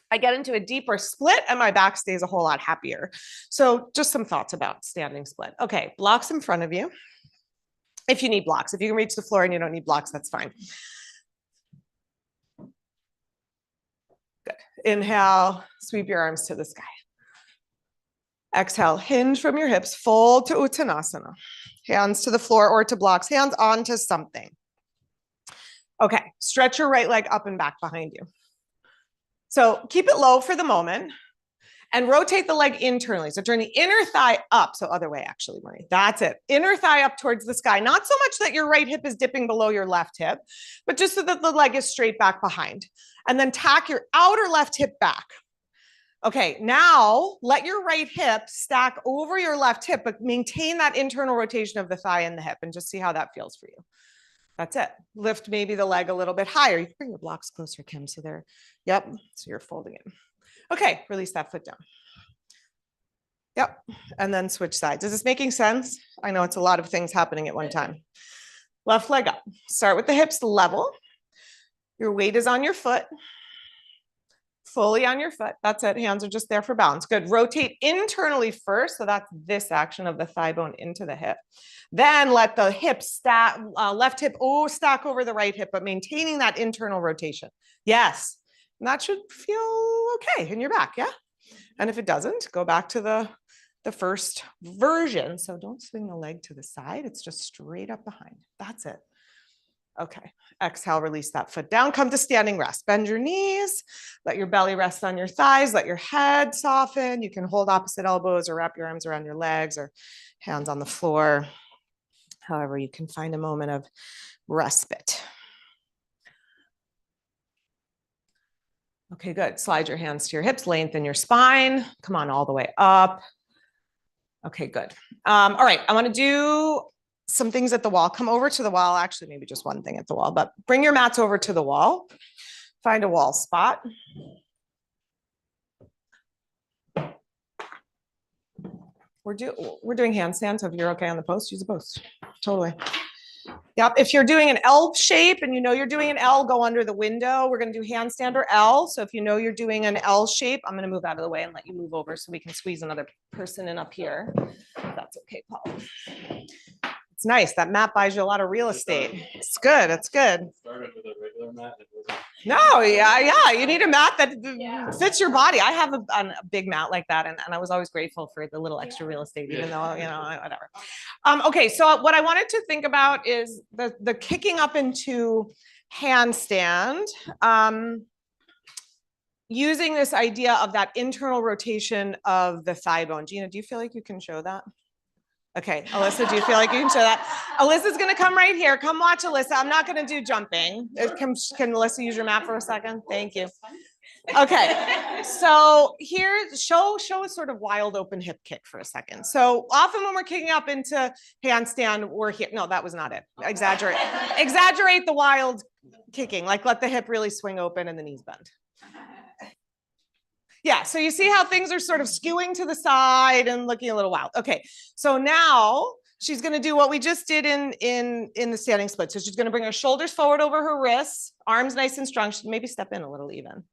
I get into a deeper split and my back stays a whole lot happier. So just some thoughts about standing split. Okay, blocks in front of you. If you need blocks, if you can reach the floor and you don't need blocks, that's fine. Good. Inhale, sweep your arms to the sky. Exhale, hinge from your hips, fold to Uttanasana. Hands to the floor or to blocks, hands onto something. Okay, stretch your right leg up and back behind you. So keep it low for the moment and rotate the leg internally. So turn the inner thigh up. So other way, actually, Marie. That's it. Inner thigh up towards the sky. Not so much that your right hip is dipping below your left hip, but just so that the leg is straight back behind. And then tack your outer left hip back. Okay, now let your right hip stack over your left hip, but maintain that internal rotation of the thigh and the hip and just see how that feels for you. That's it. Lift maybe the leg a little bit higher. You can bring your blocks closer, Kim. So they're, yep. So you're folding it. Okay, release that foot down. Yep. And then switch sides. Is this making sense? I know it's a lot of things happening at one time. Left leg up. Start with the hips level. Your weight is on your foot. Fully on your foot. That's it. Hands are just there for balance. Good. Rotate internally first. So that's this action of the thigh bone into the hip. Then let the hip stack, left hip, stack over the right hip, but maintaining that internal rotation. Yes. And that should feel okay in your back. Yeah. And if it doesn't, go back to the first version. So don't swing the leg to the side. It's just straight up behind. That's it. Okay, exhale, release that foot down. Come to standing rest. Bend your knees. Let your belly rest on your thighs. Let your head soften. You can hold opposite elbows or wrap your arms around your legs or hands on the floor. However, you can find a moment of respite. Okay, good. Slide your hands to your hips. Lengthen your spine. Come on all the way up. Okay, good. All right, I want to do some things at the wall. Come over to the wall. Actually, maybe just one thing at the wall, but bring your mats over to the wall. Find a wall spot. We're doing handstands. So if you're okay on the post, use a post. Totally. Yep. If you're doing an L shape and you know you're doing an L, go under the window. We're going to do handstand or L. So if you know you're doing an L shape, I'm going to move out of the way and let you move over so we can squeeze another person in up here. If that's okay, Paul. It's nice. That mat buys you a lot of real estate. It's good. It's good. Started with a regular mat. No, yeah. You need a mat that fits your body. I have a big mat like that, and I was always grateful for the little extra real estate, even though, whatever. Okay, so what I wanted to think about is the kicking up into handstand, using this idea of that internal rotation of the thigh bone. Gina, do you feel like you can show that? Okay, Alyssa, do you feel like you can show that? Alyssa's gonna come right here. Come watch Alyssa. I'm not gonna do jumping. Can Alyssa use your mat for a second? Thank you. Okay, so here, show a sort of wild open hip kick for a second. So often when we're kicking up into handstand, we're here. No, that was not it. Exaggerate the wild kicking, like let the hip really swing open and the knees bend. Yeah, so you see how things are sort of skewing to the side and looking a little wild. Okay, so now she's going to do what we just did in the standing split. So she's going to bring her shoulders forward over her wrists, arms nice and strong. She maybe step in a little even.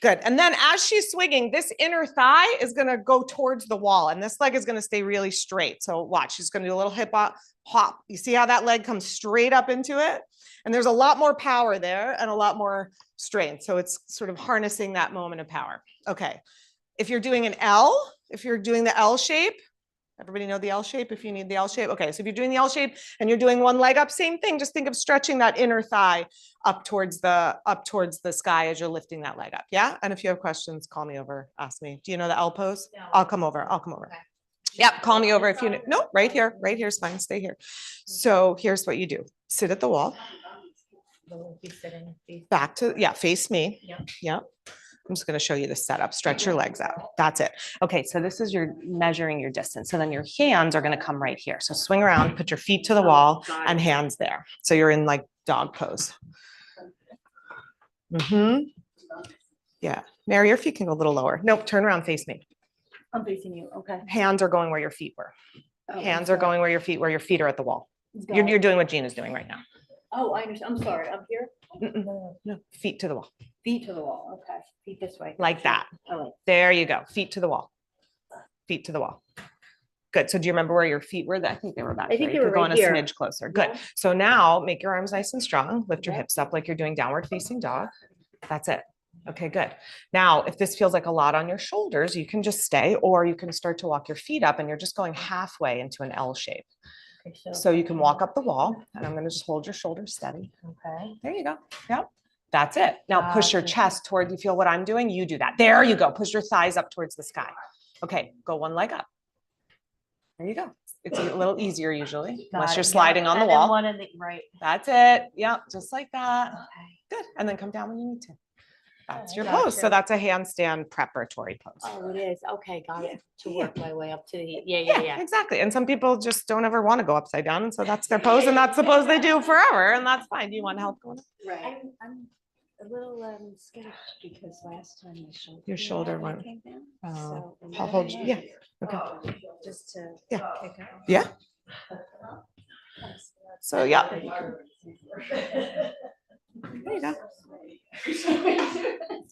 Good. And then as she's swinging, this inner thigh is going to go towards the wall and this leg is going to stay really straight. So watch, she's going to do a little hip hop. You see how that leg comes straight up into it? And there's a lot more power there and a lot more strength. So it's sort of harnessing that moment of power. Okay. If you're doing an L, if you're doing the L shape, everybody know the L shape if you need the L shape? Okay. So if you're doing the L shape and you're doing one leg up, same thing. Just think of stretching that inner thigh up towards the sky as you're lifting that leg up. Yeah. And if you have questions, call me over, ask me. Do you know the L pose? No. I'll come over. Okay. Yep. Call me over if you, no, right here is fine. Stay here. So here's what you do. Sit at the wall. Be sitting. Back to, yeah, face me. Yep. Yep. I'm just going to show you the setup. Stretch your legs out. That's it. Okay, so this is your measuring your distance. So then your hands are going to come right here. So swing around, put your feet to the wall and hands there. So you're in like dog pose. Yeah. Mary, your feet can go a little lower. Nope, turn around, face me. I'm facing you. Okay. Hands are going where your feet were. Hands are going where your feet are at the wall. Got You're doing what Gina's doing right now. Oh, I understand. I'm sorry. I'm here. No, feet to the wall. Feet to the wall. Okay. Feet this way. Like that. I like. There you go. Feet to the wall. Feet to the wall. Good. So do you remember where your feet were? I think they were back I think there. they were Going right a here. smidge closer. Good. So now make your arms nice and strong. Lift your hips up like you're doing downward facing dog. That's it. Okay, good. Now, if this feels like a lot on your shoulders, you can just stay, or you can start to walk your feet up and you're just going halfway into an L shape. Okay, So you can walk up the wall, and I'm going to just hold your shoulders steady. Okay. There you go. Yep. That's it. Now push your chest toward, you feel what I'm doing? You do that. There you go. Push your thighs up towards the sky. Okay, go one leg up. There you go. It's a little easier usually, unless you're sliding on the wall. One in the right. That's it. Yep, just like that. Okay. Good. And then come down when you need to. That's your Gotcha. pose. So that's a handstand preparatory pose. Oh, it is. Okay, got it. To work my way up to the yeah. Exactly. And some people just don't ever want to go upside down. And so that's their pose, and that's the pose they do forever. And that's fine. Do you want help going up? Right. I'm a little skittish because last time my shoulder. Your shoulder went. Came down. Oh, So I'll hold you. Yeah. Okay. Just to Yeah. kick it. Yeah. So yeah. There you go.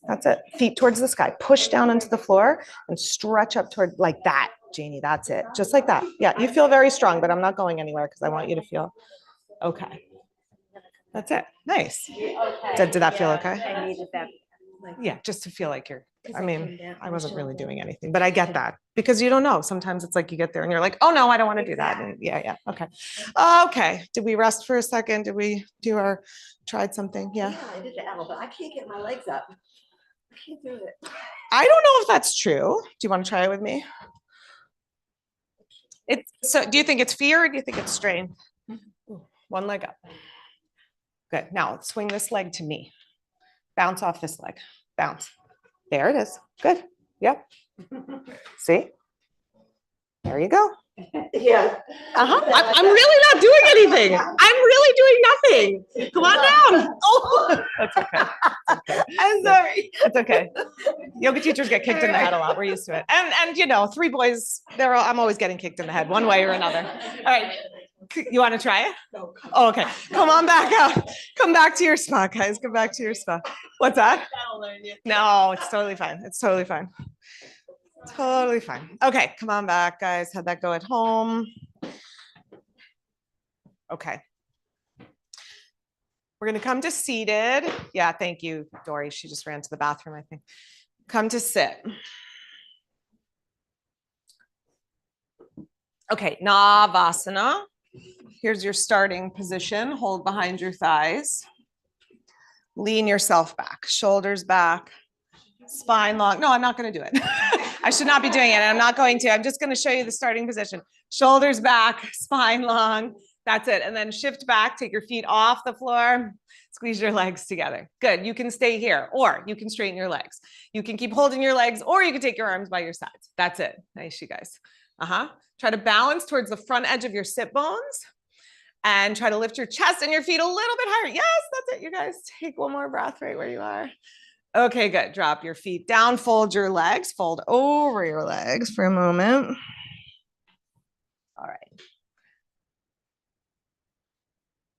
That's it. Feet towards the sky. Push down into the floor and stretch up toward like that, Janie. That's it. Just like that. Yeah, you feel very strong, but I'm not going anywhere because I want you to feel okay. That's it. Nice. Did that feel okay? I needed that. Yeah, just to feel like you're, I mean, I wasn't really doing anything, but I get that because you don't know. Sometimes it's like you get there and you're like, oh no, I don't want to do that. And yeah. Okay. Okay. Did we rest for a second? Did we do tried something? Yeah. Yeah, I did the L, but I can't get my legs up. I can't do it. I don't know if that's true. Do you want to try it with me? So do you think it's fear or do you think it's strain? One leg up. Good. Now swing this leg to me. Bounce off this leg. Bounce. There it is. Good. Yep. See? There you go. Yeah. I'm really not doing anything. I'm really doing nothing. Come on down. Oh, that's okay. I'm sorry. It's okay. Yoga teachers get kicked in the head a lot. We're used to it. And you know, 3 boys, I'm always getting kicked in the head one way or another. All right. You want to try it? No. Oh, okay. Come on back out. Come back to your spot, guys. Come back to your spot. What's that? That'll learn you. No, it's totally fine. It's totally fine. Totally fine. Okay, come on back, guys. How'd that go at home? Okay. We're going to come to seated. Yeah, thank you, Dory. She just ran to the bathroom, I think. Come to sit. Okay, navasana. Here's your starting position. Hold behind your thighs. Lean yourself back, shoulders back, spine long. No, I'm not going to do it. I should not be doing it. I'm not going to. I'm just going to show you the starting position. Shoulders back, spine long. That's it. And then shift back, take your feet off the floor, squeeze your legs together. Good. You can stay here, or you can straighten your legs. You can keep holding your legs, or you can take your arms by your sides. That's it. Nice, you guys. Try to balance towards the front edge of your sit bones and try to lift your chest and your feet a little bit higher. Yes, that's it. You guys take one more breath right where you are. Okay, good. Drop your feet down, fold your legs, fold over your legs for a moment. All right.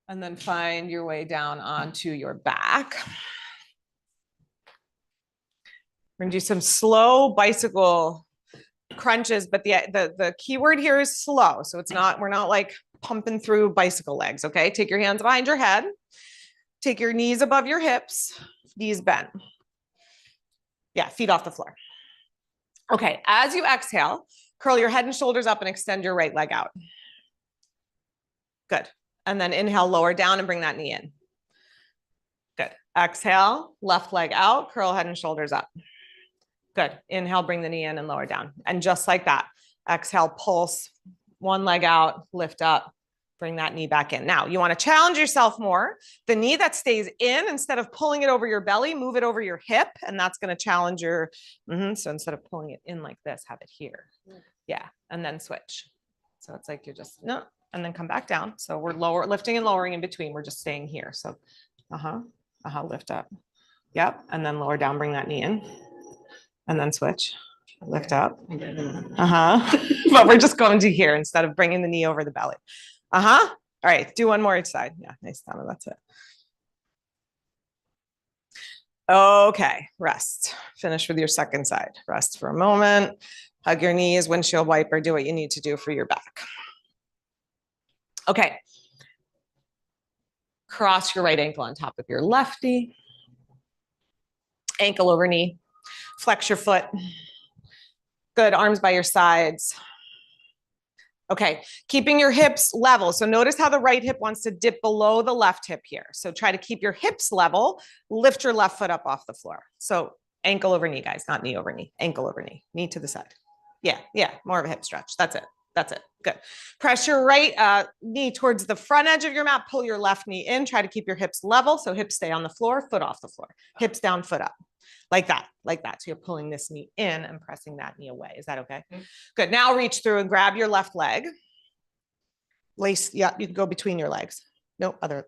And then find your way down onto your back. We're gonna do some slow bicycle crunches, but the key word here is slow. So we're not like pumping through bicycle legs, okay? Take your hands behind your head. Take your knees above your hips, knees bent. Yeah, feet off the floor. Okay, as you exhale, curl your head and shoulders up and extend your right leg out. Good. And then inhale, lower down and bring that knee in. Good. Exhale, left leg out, curl head and shoulders up. Good. Inhale, bring the knee in and lower down. And just like that, exhale, pulse, one leg out, lift up, Bring that knee back in. Now, you want to challenge yourself more. The knee that stays in, instead of pulling it over your belly, move it over your hip, and that's going to challenge your, so instead of pulling it in like this, have it here. Yeah, and then switch. So it's like you're just, no, and then come back down. So we're lifting and lowering in between. We're just staying here. So, lift up. Yep, and then lower down, bring that knee in, and then switch. Lift up. But we're just going to here instead of bringing the knee over the belly. All right, do one more each side. Yeah, nice, Donna, that's it. Okay, rest. Finish with your second side. Rest for a moment. Hug your knees, windshield wiper, do what you need to do for your back. Okay. Cross your right ankle on top of your left knee. Ankle over knee. Flex your foot. Good, arms by your sides. Okay, keeping your hips level. So notice how the right hip wants to dip below the left hip here. So try to keep your hips level, lift your left foot up off the floor. So ankle over knee, guys, not knee over knee, ankle over knee, knee to the side. Yeah, more of a hip stretch. That's it, good. Press your right knee towards the front edge of your mat, pull your left knee in, try to keep your hips level. So hips stay on the floor, foot off the floor, hips down, foot up. Like that. So you're pulling this knee in and pressing that knee away. Is that okay? Good. Now reach through and grab your left leg. Lace, yeah, you can go between your legs. No, other,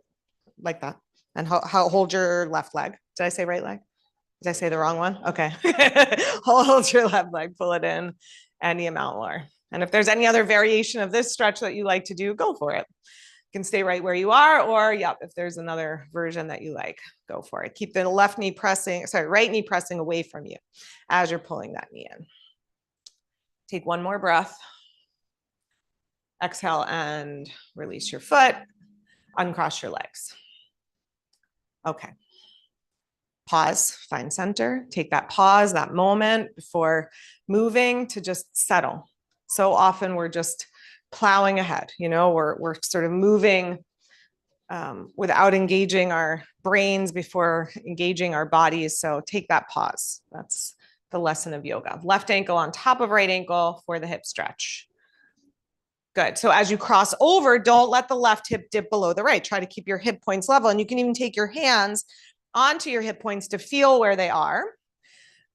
like that. And hold your left leg. Did I say right leg? Did I say the wrong one? Okay. Hold your left leg, pull it in any amount more. And if there's any other variation of this stretch that you like to do, go for it. You can stay right where you are, or if there's another version that you like, go for it. Keep the right knee pressing away from you as you're pulling that knee in. Take one more breath. Exhale and release your foot. Uncross your legs. Okay. Pause, find center. Take that pause, that moment before moving to just settle. So often we're just plowing ahead, we're sort of moving without engaging our brains before engaging our bodies. So take that pause. That's the lesson of yoga. Left ankle on top of right ankle for the hip stretch. Good. So as you cross over, don't let the left hip dip below the right. Try to keep your hip points level. And you can even take your hands onto your hip points to feel where they are.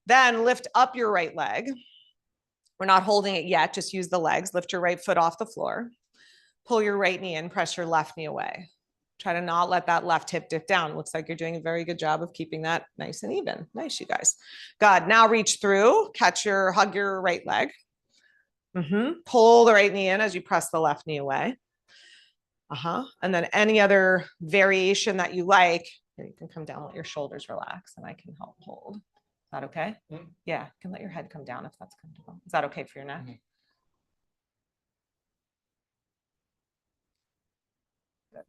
Then lift up your right leg. We're not holding it yet. Just use the legs. Lift your right foot off the floor. Pull your right knee in. Press your left knee away. Try to not let that left hip dip down. Looks like you're doing a very good job of keeping that nice and even. Nice, you guys. Good. Now reach through. Hug your right leg. Pull the right knee in as you press the left knee away. And then any other variation that you like, you can come down, let your shoulders relax, and I can help hold. Is that okay? Yeah, you can let your head come down if that's comfortable. Is that okay for your neck? Good.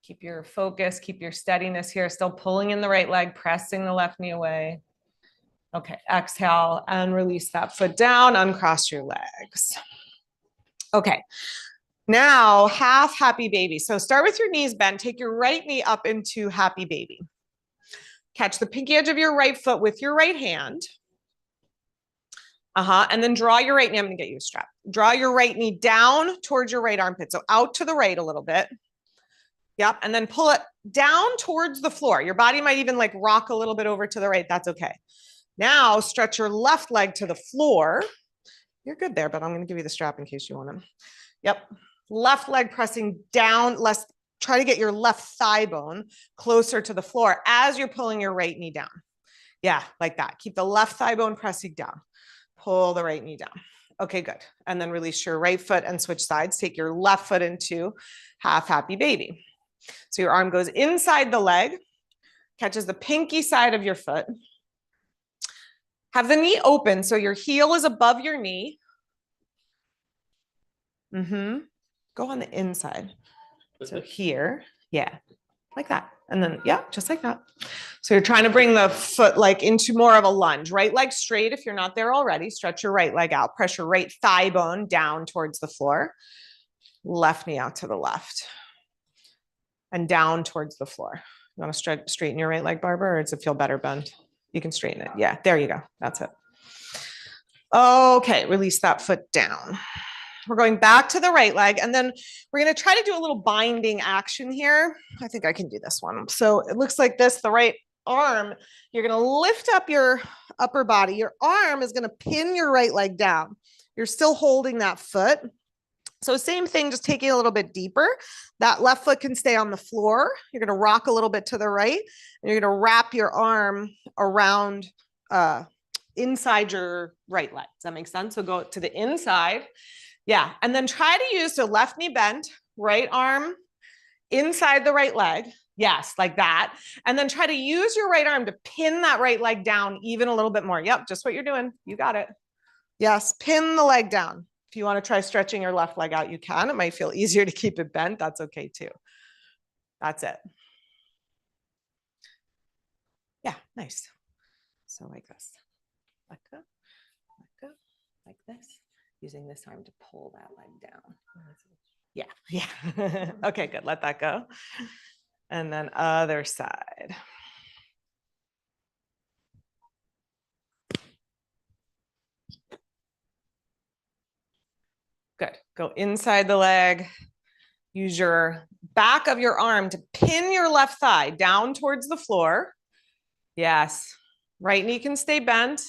Keep your focus, keep your steadiness here, still pulling in the right leg, pressing the left knee away. Okay, exhale and release that foot down, uncross your legs. Okay, now half happy baby. So start with your knees bent, take your right knee up into happy baby. Catch the pinky edge of your right foot with your right hand. And then draw your right knee. I'm going to get you a strap. Draw your right knee down towards your right armpit. So out to the right a little bit. Yep. And then pull it down towards the floor. Your body might even like rock a little bit over to the right. That's okay. Now stretch your left leg to the floor. You're good there, but I'm going to give you the strap in case you want them. Yep. Left leg pressing down. Try to get your left thigh bone closer to the floor as you're pulling your right knee down. Yeah, like that. Keep the left thigh bone pressing down. Pull the right knee down. Okay, good. And then release your right foot and switch sides. Take your left foot into half happy baby. So your arm goes inside the leg, catches the pinky side of your foot. Have the knee open so your heel is above your knee. Go on the inside. So here, yeah, like that. And then, yeah, just like that. So you're trying to bring the foot like into more of a lunge. Right leg straight if you're not there already. Stretch your right leg out. Press your right thigh bone down towards the floor. Left knee out to the left. And down towards the floor. You want to straighten your right leg, Barbara, or does it feel better bent? You can straighten it. Yeah, there you go. That's it. Okay, release that foot down. We're going back to the right leg, and then we're going to try to do a little binding action here. I think I can do this one. So it looks like this, the right arm, you're going to lift up your upper body. Your arm is going to pin your right leg down. You're still holding that foot. So same thing, just taking a little bit deeper. That left foot can stay on the floor. You're going to rock a little bit to the right, and you're going to wrap your arm around inside your right leg. Does that make sense? So go to the inside. Yeah. And then try to use the left knee bent, right arm inside the right leg. Yes, like that. And then try to use your right arm to pin that right leg down even a little bit more. Yep, just what you're doing. You got it. Yes, pin the leg down. If you want to try stretching your left leg out, you can. It might feel easier to keep it bent. That's okay too. That's it. Yeah, nice. So like this. Let go, like this. Using this arm to pull that leg down. Yeah, yeah. Okay, good. Let that go. And then other side. Good. Go inside the leg. Use your back of your arm to pin your left thigh down towards the floor. Yes. Right knee can stay bent.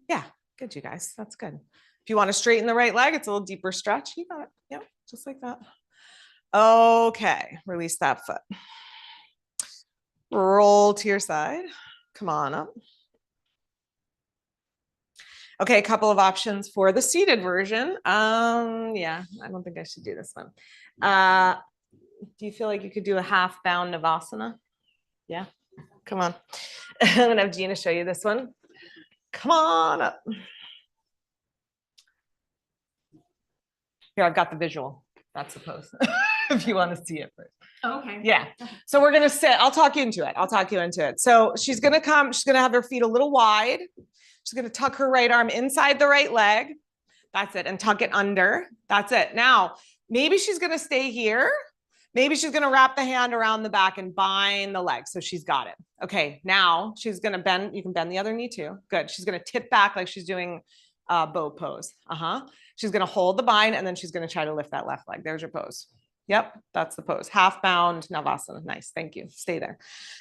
Yeah, good, you guys. That's good. If you want to straighten the right leg, it's a little deeper stretch. You got it. Yep, just like that. Okay, release that foot. Roll to your side. Come on up. Okay, a couple of options for the seated version. Yeah, I don't think I should do this one. Do you feel like you could do a half bound navasana? Yeah, come on. I'm gonna have Gina show you this one. Come on up. Here, I've got the visual. That's the pose. If you want to see it first. Oh, okay. Yeah. So we're gonna sit. I'll talk you into it. I'll talk you into it. So she's gonna come. She's gonna have her feet a little wide. She's gonna tuck her right arm inside the right leg. That's it. And tuck it under. That's it. Now, maybe she's gonna stay here. Maybe she's gonna wrap the hand around the back and bind the leg. So she's got it. Okay. Now she's gonna bend. You can bend the other knee too. Good. She's gonna tip back like she's doing bow pose. She's gonna hold the bind, and then she's gonna try to lift that left leg. There's your pose. Yep, that's the pose. Half bound navasana. Nice. Thank you. Stay there.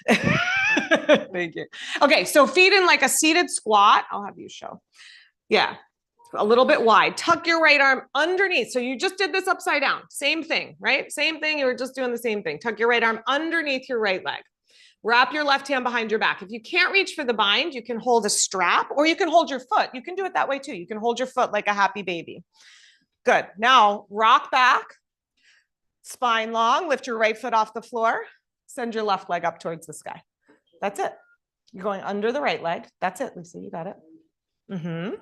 Thank you. Okay, so feet in like a seated squat. I'll have you show. Yeah, a little bit wide. Tuck your right arm underneath. So you just did this upside down. Same thing, right? Same thing. You were just doing the same thing. Tuck your right arm underneath your right leg. Wrap your left hand behind your back. If you can't reach for the bind, you can hold a strap, or you can hold your foot. You can do it that way too. You can hold your foot like a happy baby. Good. Now rock back. Spine long, lift your right foot off the floor, send your left leg up towards the sky. That's it. You're going under the right leg. That's it, Lisa, you got it.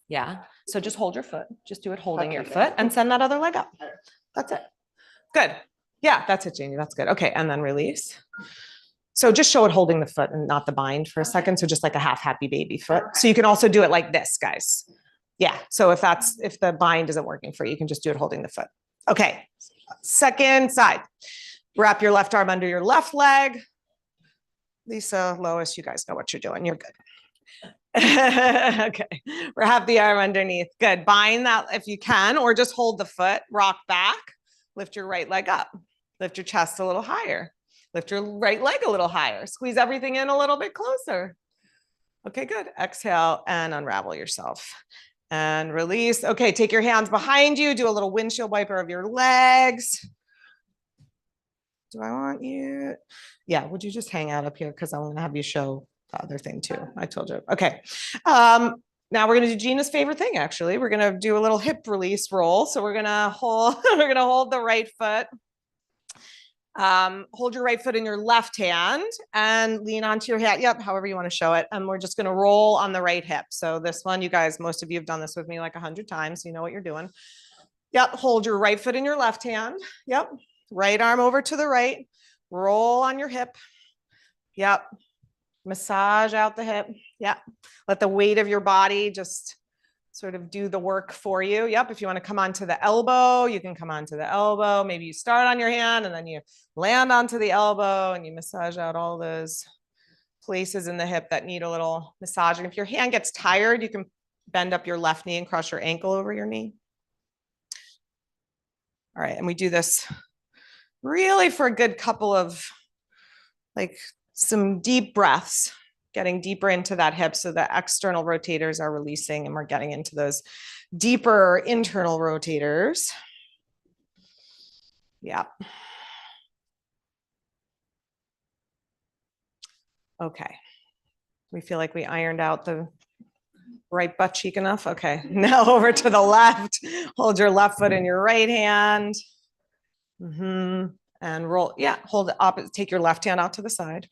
Yeah, so just hold your foot. Just do it holding your foot and send that other leg up. That's it. Good. Yeah, that's it, Janie, that's good. Okay, and then release. So just show it holding the foot and not the bind for a second. So just like a half happy baby foot. So you can also do it like this, guys. Yeah, so if the bind isn't working for you, you can just do it holding the foot. Okay. Second side. Wrap your left arm under your left leg. Lisa, Lois, you guys know what you're doing. You're good. Okay. Wrap the arm underneath. Good. Bind that if you can, or just hold the foot, rock back, lift your right leg up, lift your chest a little higher, lift your right leg a little higher, squeeze everything in a little bit closer. Okay, good. Exhale and unravel yourself. And release. Okay, take your hands behind you. Do a little windshield wiper of your legs. Do I want you? Yeah, would you just hang out up here? Because I'm going to have you show the other thing too. I told you. Okay. Now we're going to do Gina's favorite thing, actually. We're going to do a little hip release roll. So we're going to hold the right foot. Hold your right foot in your left hand and lean onto your hand. Yep, however you want to show it. And we're just going to roll on the right hip. So this one, you guys, most of you have done this with me like 100 times. So you know what you're doing. Yep, hold your right foot in your left hand. Yep, right arm over to the right. Roll on your hip. Yep, massage out the hip. Yep, let the weight of your body just sort of do the work for you. Yep. If you want to come onto the elbow, you can come onto the elbow. Maybe you start on your hand and then you land onto the elbow and you massage out all those places in the hip that need a little massaging. If your hand gets tired, you can bend up your left knee and cross your ankle over your knee. All right, and we do this really for a good couple of like some deep breaths, getting deeper into that hip so the external rotators are releasing and we're getting into those deeper internal rotators. Yeah. Okay. We feel like we ironed out the right butt cheek enough. Okay. Now over to the left. Hold your left foot in your right hand. And roll. Yeah. Hold it opposite. Take your left hand out to the side.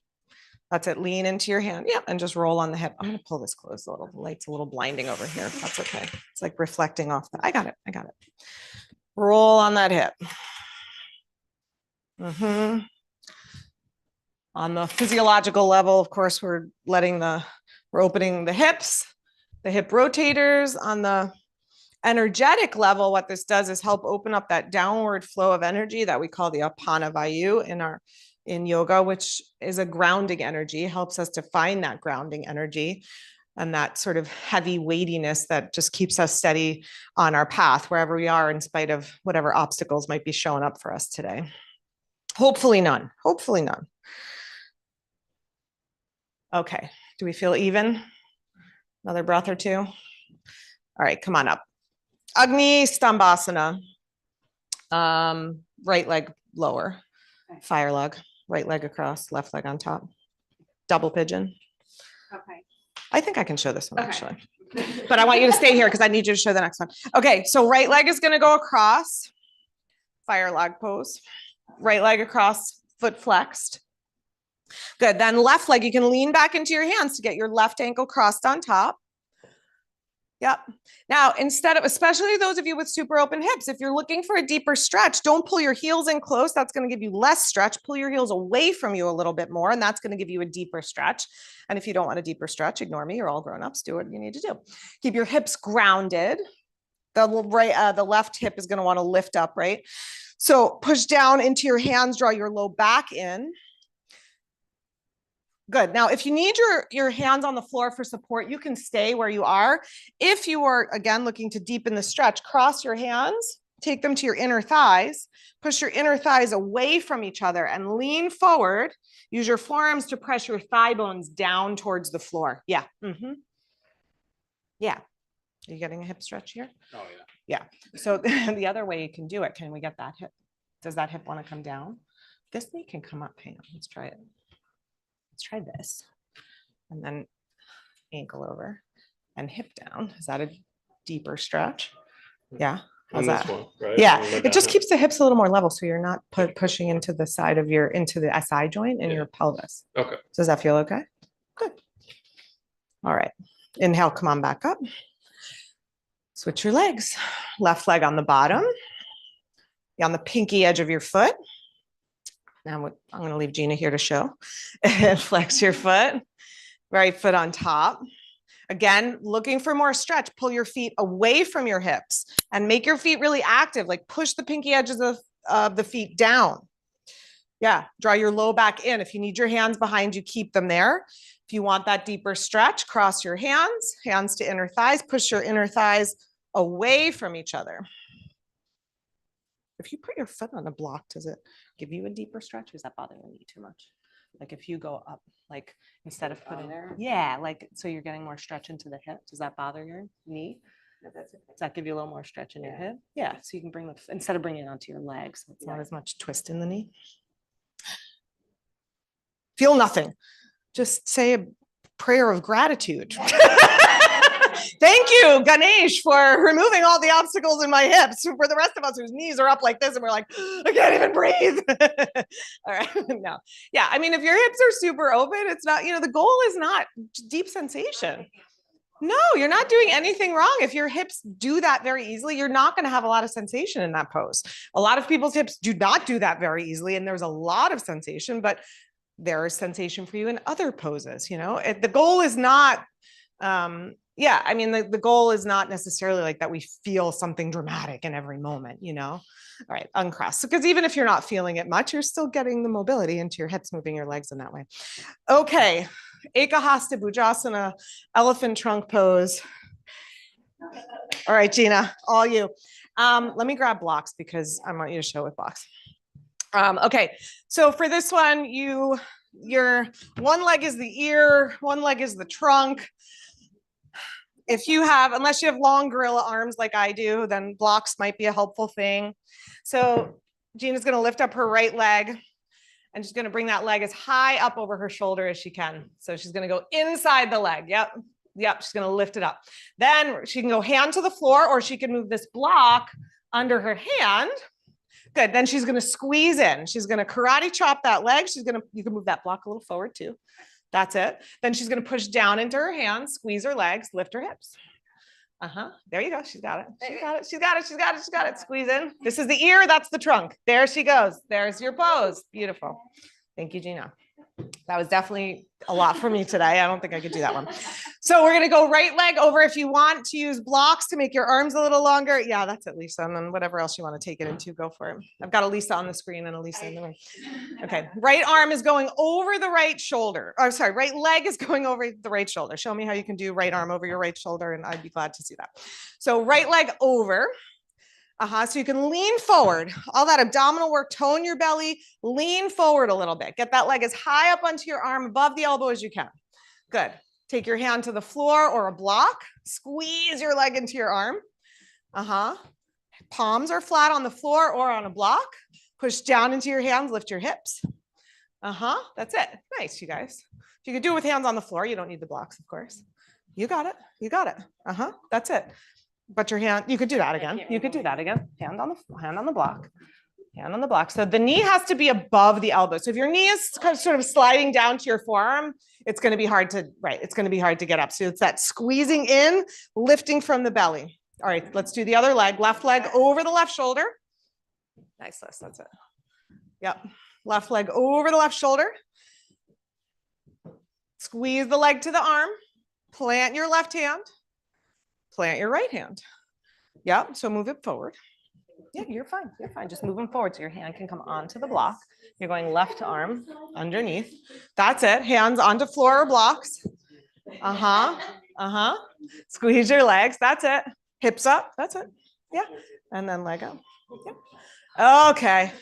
That's it. Lean into your hand. Yeah. And just roll on the hip. I'm going to pull this close a little. The light's a little blinding over here. That's okay. It's like reflecting off that. I got it. I got it. Roll on that hip. On the physiological level, of course, we're opening the hips, the hip rotators. On the energetic level, what this does is help open up that downward flow of energy that we call the apana vayu in yoga, which is a grounding energy, helps us to find that grounding energy and that sort of heavy weightiness that just keeps us steady on our path wherever we are in spite of whatever obstacles might be showing up for us today. Hopefully none. Hopefully none. Okay. Do we feel even? Another breath or two. All right, come on up. Agni Stambhasana. Right leg lower. Fire log. Right leg across, left leg on top. Double pigeon. Okay. I think I can show this one actually. But I want you to stay here because I need you to show the next one. Okay, so right leg is going to go across. Fire log pose. Right leg across, foot flexed. Good. Then left leg, you can lean back into your hands to get your left ankle crossed on top. Yep. Now, instead of, especially those of you with super open hips, if you're looking for a deeper stretch, don't pull your heels in close. That's going to give you less stretch. Pull your heels away from you a little bit more, and that's going to give you a deeper stretch. And if you don't want a deeper stretch, ignore me. You're all grown-ups. Do what you need to do. Keep your hips grounded. The left hip is going to want to lift up, right? So push down into your hands, draw your low back in. Good. Now, if you need your hands on the floor for support, you can stay where you are. If you are, again, looking to deepen the stretch, cross your hands, take them to your inner thighs, push your inner thighs away from each other and lean forward. Use your forearms to press your thigh bones down towards the floor. Yeah. Yeah. Are you getting a hip stretch here? Oh, yeah. Yeah. So the other way you can do it, can we get that hip? Does that hip want to come down? This knee can come up. Hang on. Let's try it. Let's try this. And then ankle over and hip down. Is that a deeper stretch? Yeah. How's that? One, right? Yeah. It just keeps the hips a little more level. So you're not pushing into the side of into the SI joint in your pelvis. Okay. So does that feel okay? Good. All right. Inhale, come on back up. Switch your legs. Left leg on the bottom. On the pinky edge of your foot. Now I'm going to leave Gina here to show. Flex your foot. Right foot on top. Again, looking for more stretch. Pull your feet away from your hips and make your feet really active. Like push the pinky edges of the feet down. Yeah, draw your low back in. If you need your hands behind you, keep them there. If you want that deeper stretch, cross your hands to inner thighs. Push your inner thighs away from each other. If you put your foot on a block, does it give you a deeper stretch? Is that bothering you too much? Like if you go up, like instead of putting there, yeah, like so you're getting more stretch into the hip. Does that bother your knee? No, that's okay. Does that give you a little more stretch in your hip? Yeah, so you can bring instead of bringing it onto your legs, so it's not as much twist in the knee. Feel nothing. Just say a prayer of gratitude. Thank you, Ganesh, for removing all the obstacles in my hips. For the rest of us whose knees are up like this and we're like, I can't even breathe. All right. No. Yeah. I mean, if your hips are super open, it's not, the goal is not deep sensation. No, you're not doing anything wrong. If your hips do that very easily, you're not going to have a lot of sensation in that pose. A lot of people's hips do not do that very easily. And there's a lot of sensation, but there is sensation for you in other poses. The goal is not, the goal is not necessarily like that we feel something dramatic in every moment, All right, uncross. Because even if you're not feeling it much, you're still getting the mobility into your hips, moving your legs in that way. Okay, Ekahasta Bhujasana, elephant trunk pose. All right, Gina, all you. Let me grab blocks because I want you to show with blocks. Okay, so for this one, your one leg is the ear, one leg is the trunk. If you have, unless you have long gorilla arms like I do, then blocks might be a helpful thing. So Gina's going to lift up her right leg and she's going to bring that leg as high up over her shoulder as she can. So she's going to go inside the leg. Yep. Yep. She's going to lift it up. Then she can go hand to the floor, or she can move this block under her hand. Good. Then she's going to squeeze in. She's going to karate chop that leg. You can move that block a little forward too. That's it. Then she's going to push down into her hands, squeeze her legs, lift her hips. There you go. She's got it. She's got it. She's got it. She's got it. She's got it. Squeeze in. This is the ear. That's the trunk. There she goes. There's your pose. Beautiful. Thank you, Gina. That was definitely a lot for me today. I don't think I could do that one. So we're going to go right leg over. If you want to use blocks to make your arms a little longer. Yeah, that's it, Lisa. And then whatever else you want to take it into, go for it. I've got Elisa on the screen and Elisa in the room. Okay. Right arm is going over the right shoulder. Oh, sorry. Right leg is going over the right shoulder. Show me how you can do right arm over your right shoulder. And I'd be glad to see that. So right leg over. So you can lean forward, all that abdominal work, tone your belly, lean forward a little bit. Get that leg as high up onto your arm above the elbow as you can. Good. Take your hand to the floor or a block, squeeze your leg into your arm. Palms are flat on the floor or on a block. Push down into your hands, lift your hips. That's it. Nice, you guys. You can do it with hands on the floor. You don't need the blocks, of course. You got it. You got it. That's it. But your hand, you could do that again. You could do that again. Hand on the block. Hand on the block. So the knee has to be above the elbow. So if your knee is sort of sliding down to your forearm, it's going to be hard to, it's going to be hard to get up. So it's that squeezing in, lifting from the belly. All right, let's do the other leg. Left leg over the left shoulder. Nice, Liz. That's it. Yep. Left leg over the left shoulder. Squeeze the leg to the arm. Plant your left hand. Plant your right hand. Yeah, so move it forward. Yeah, you're fine. You're fine. Just moving forward so your hand can come onto the block. You're going left arm underneath. That's it. Hands onto floor or blocks. Squeeze your legs. That's it. Hips up. That's it. Yeah. And then leg up. Yeah. Okay.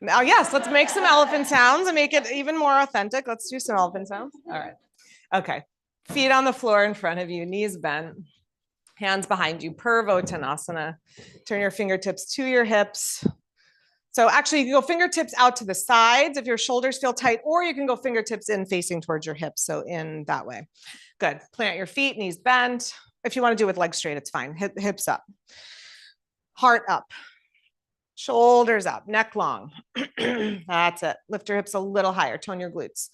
Now, yes, let's make some elephant sounds and make it even more authentic. Let's do some elephant sounds. All right. Okay. Feet on the floor in front of you, knees bent, hands behind you, Purvottanasana. Turn your fingertips to your hips. So actually you can go fingertips out to the sides if your shoulders feel tight, or you can go fingertips in facing towards your hips. So in that way. Good. Plant your feet, knees bent. If you want to do it with legs straight, it's fine. Hips up. Heart up. Shoulders up, neck long. That's it. Lift your hips a little higher. Tone your glutes.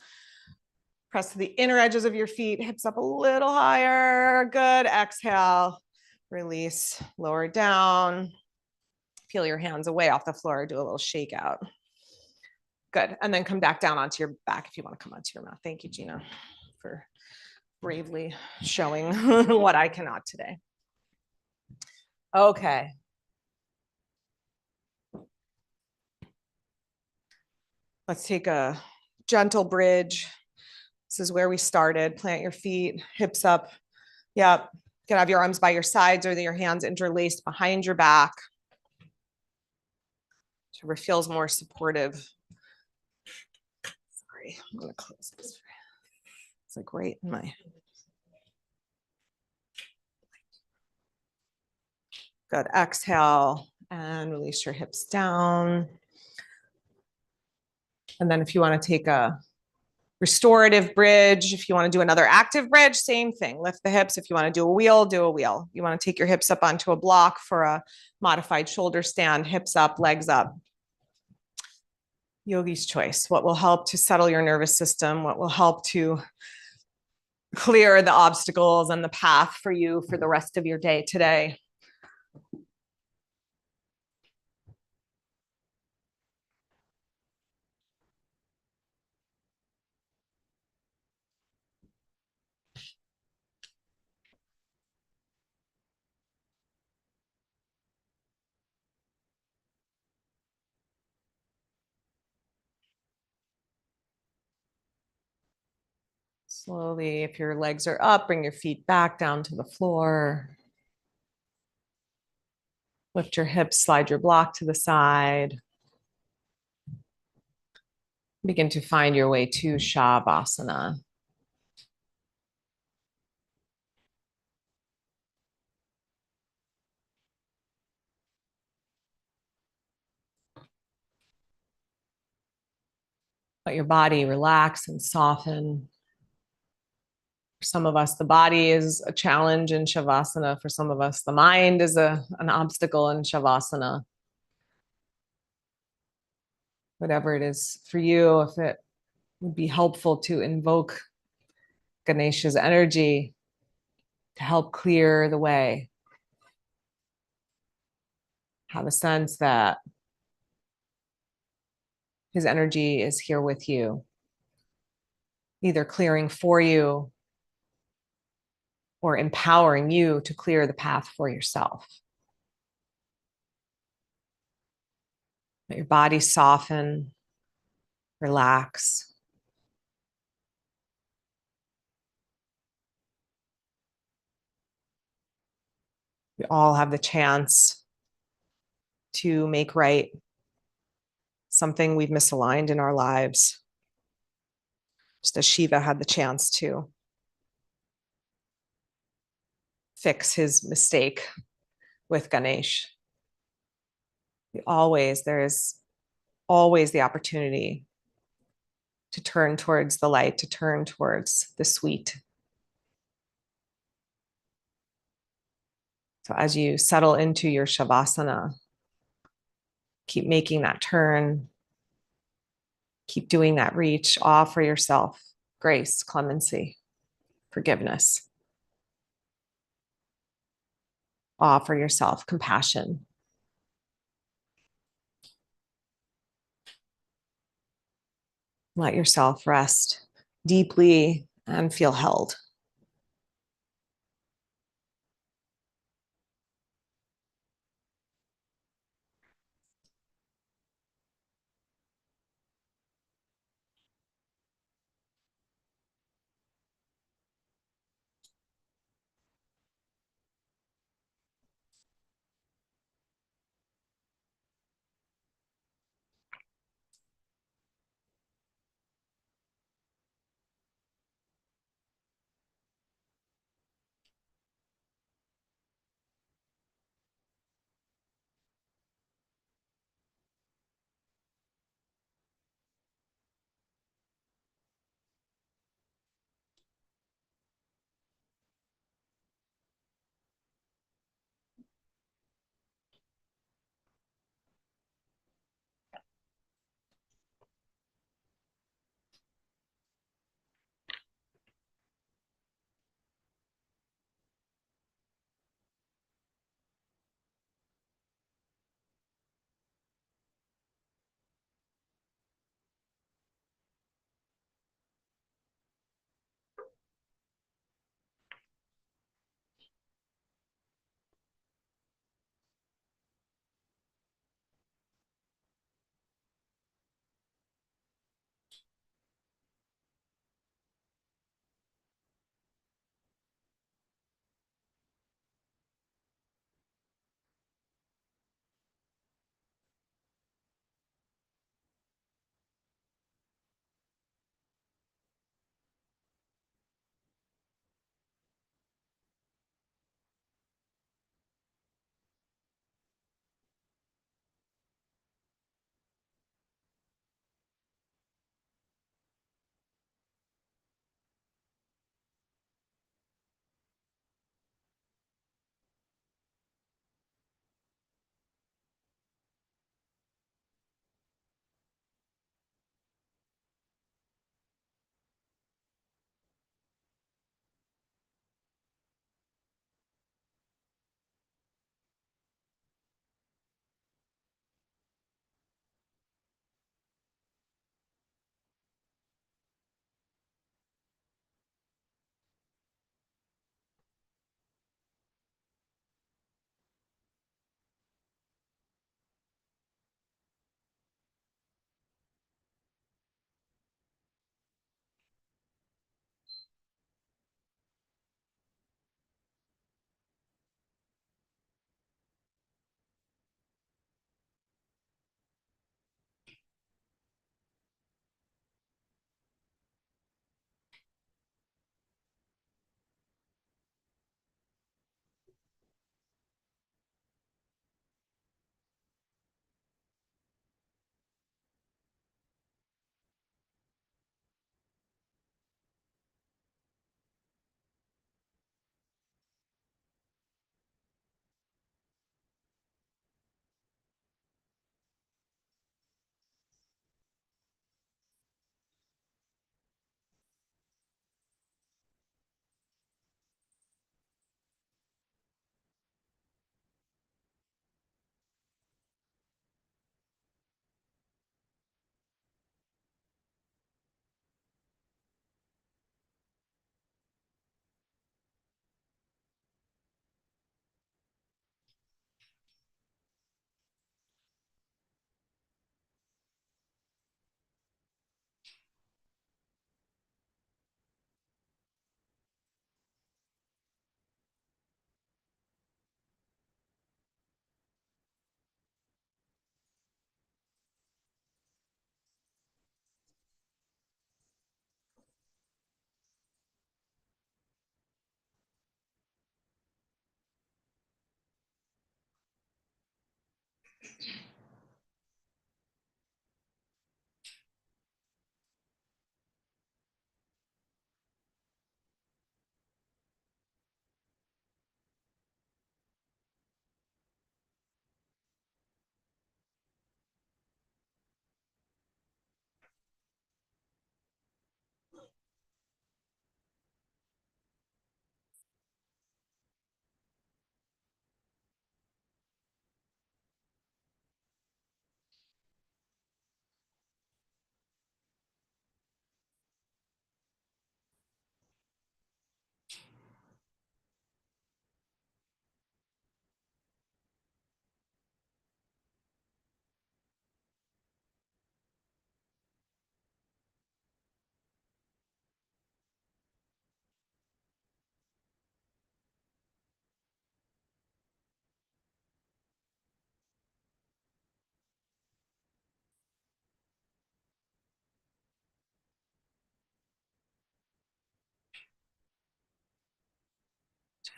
Press to the inner edges of your feet, hips up a little higher. Good. Exhale, release, lower down. Peel your hands away off the floor. Do a little shake out. Good. And then come back down onto your back if you want to come onto your mat. Thank you, Gina, for bravely showing what I cannot today. Okay. Let's take a gentle bridge. This is where we started. Plant your feet, hips up. Yep. You can have your arms by your sides or your hands interlaced behind your back. Whichever feels more supportive. Sorry, I'm going to close this. It's like right in my. Good. Exhale and release your hips down. And then if you want to take a restorative bridge, if you want to do another active bridge, same thing. Lift the hips. If you want to do a wheel, do a wheel. You want to take your hips up onto a block for a modified shoulder stand, hips up, legs up. Yogi's choice. What will help to settle your nervous system? What will help to clear the obstacles and the path for you for the rest of your day today? Slowly, if your legs are up, bring your feet back down to the floor. Lift your hips, slide your block to the side. Begin to find your way to Savasana. Let your body relax and soften. For some of us, the body is a challenge in Shavasana. For some of us, the mind is an obstacle in Shavasana. Whatever it is for you, if it would be helpful to invoke Ganesha's energy to help clear the way. Have a sense that his energy is here with you, either clearing for you or empowering you to clear the path for yourself. Let your body soften, relax. We all have the chance to make right something we've misaligned in our lives, just as Shiva had the chance to fix his mistake with Ganesh. There is always the opportunity to turn towards the light, to turn towards the sweet. So as you settle into your Shavasana, keep making that turn, keep doing that reach, offer yourself grace, clemency, forgiveness. Offer yourself compassion. Let yourself rest deeply and feel held.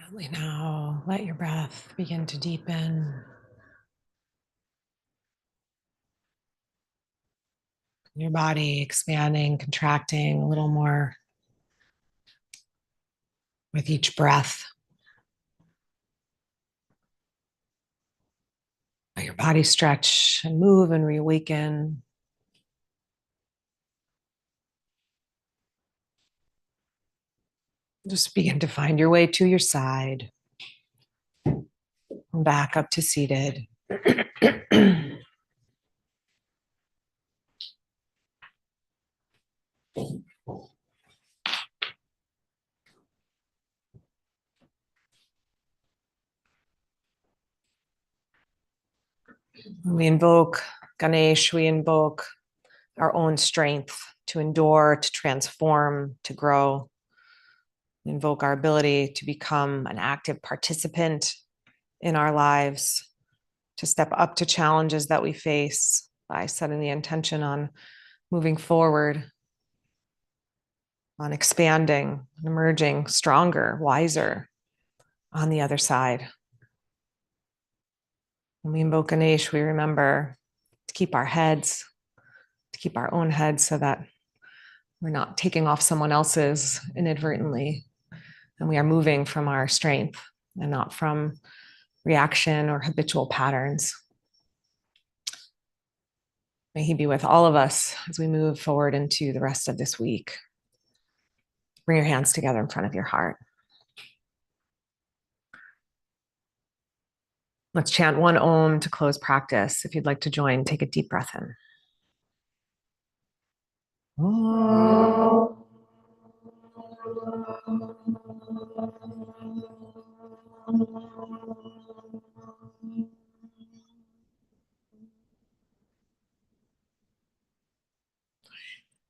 Gently now, let your breath begin to deepen. Your body expanding, contracting a little more with each breath. Let your body stretch and move and reawaken. Just begin to find your way to your side. Back up to seated. We invoke Ganesh, we invoke our own strength to endure, to transform, to grow. We invoke our ability to become an active participant in our lives, to step up to challenges that we face by setting the intention on moving forward, on expanding, emerging stronger, wiser on the other side. When we invoke Ganesh, we remember to keep our heads, to keep our own heads so that we're not taking off someone else's inadvertently. And we are moving from our strength and not from reaction or habitual patterns. May he be with all of us as we move forward into the rest of this week. Bring your hands together in front of your heart. Let's chant one Om to close practice. If you'd like to join, take a deep breath in. Om.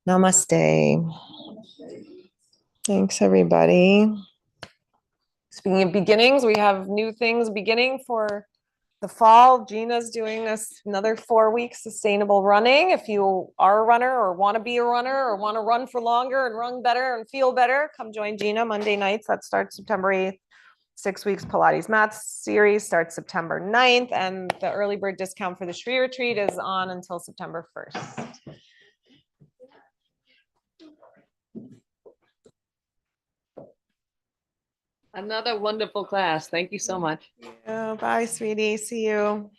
Namaste. Thanks, everybody. Speaking of beginnings, we have new things beginning for the fall. Gina's doing another 4-week sustainable running. If you are a runner or want to be a runner or want to run for longer and run better and feel better, come join Gina Monday nights. That starts September 8th. 6 weeks Pilates Mat series starts September 9th. And the early bird discount for the Shri retreat is on until September 1st. Another wonderful class. Thank you so much. Bye, sweetie. See you.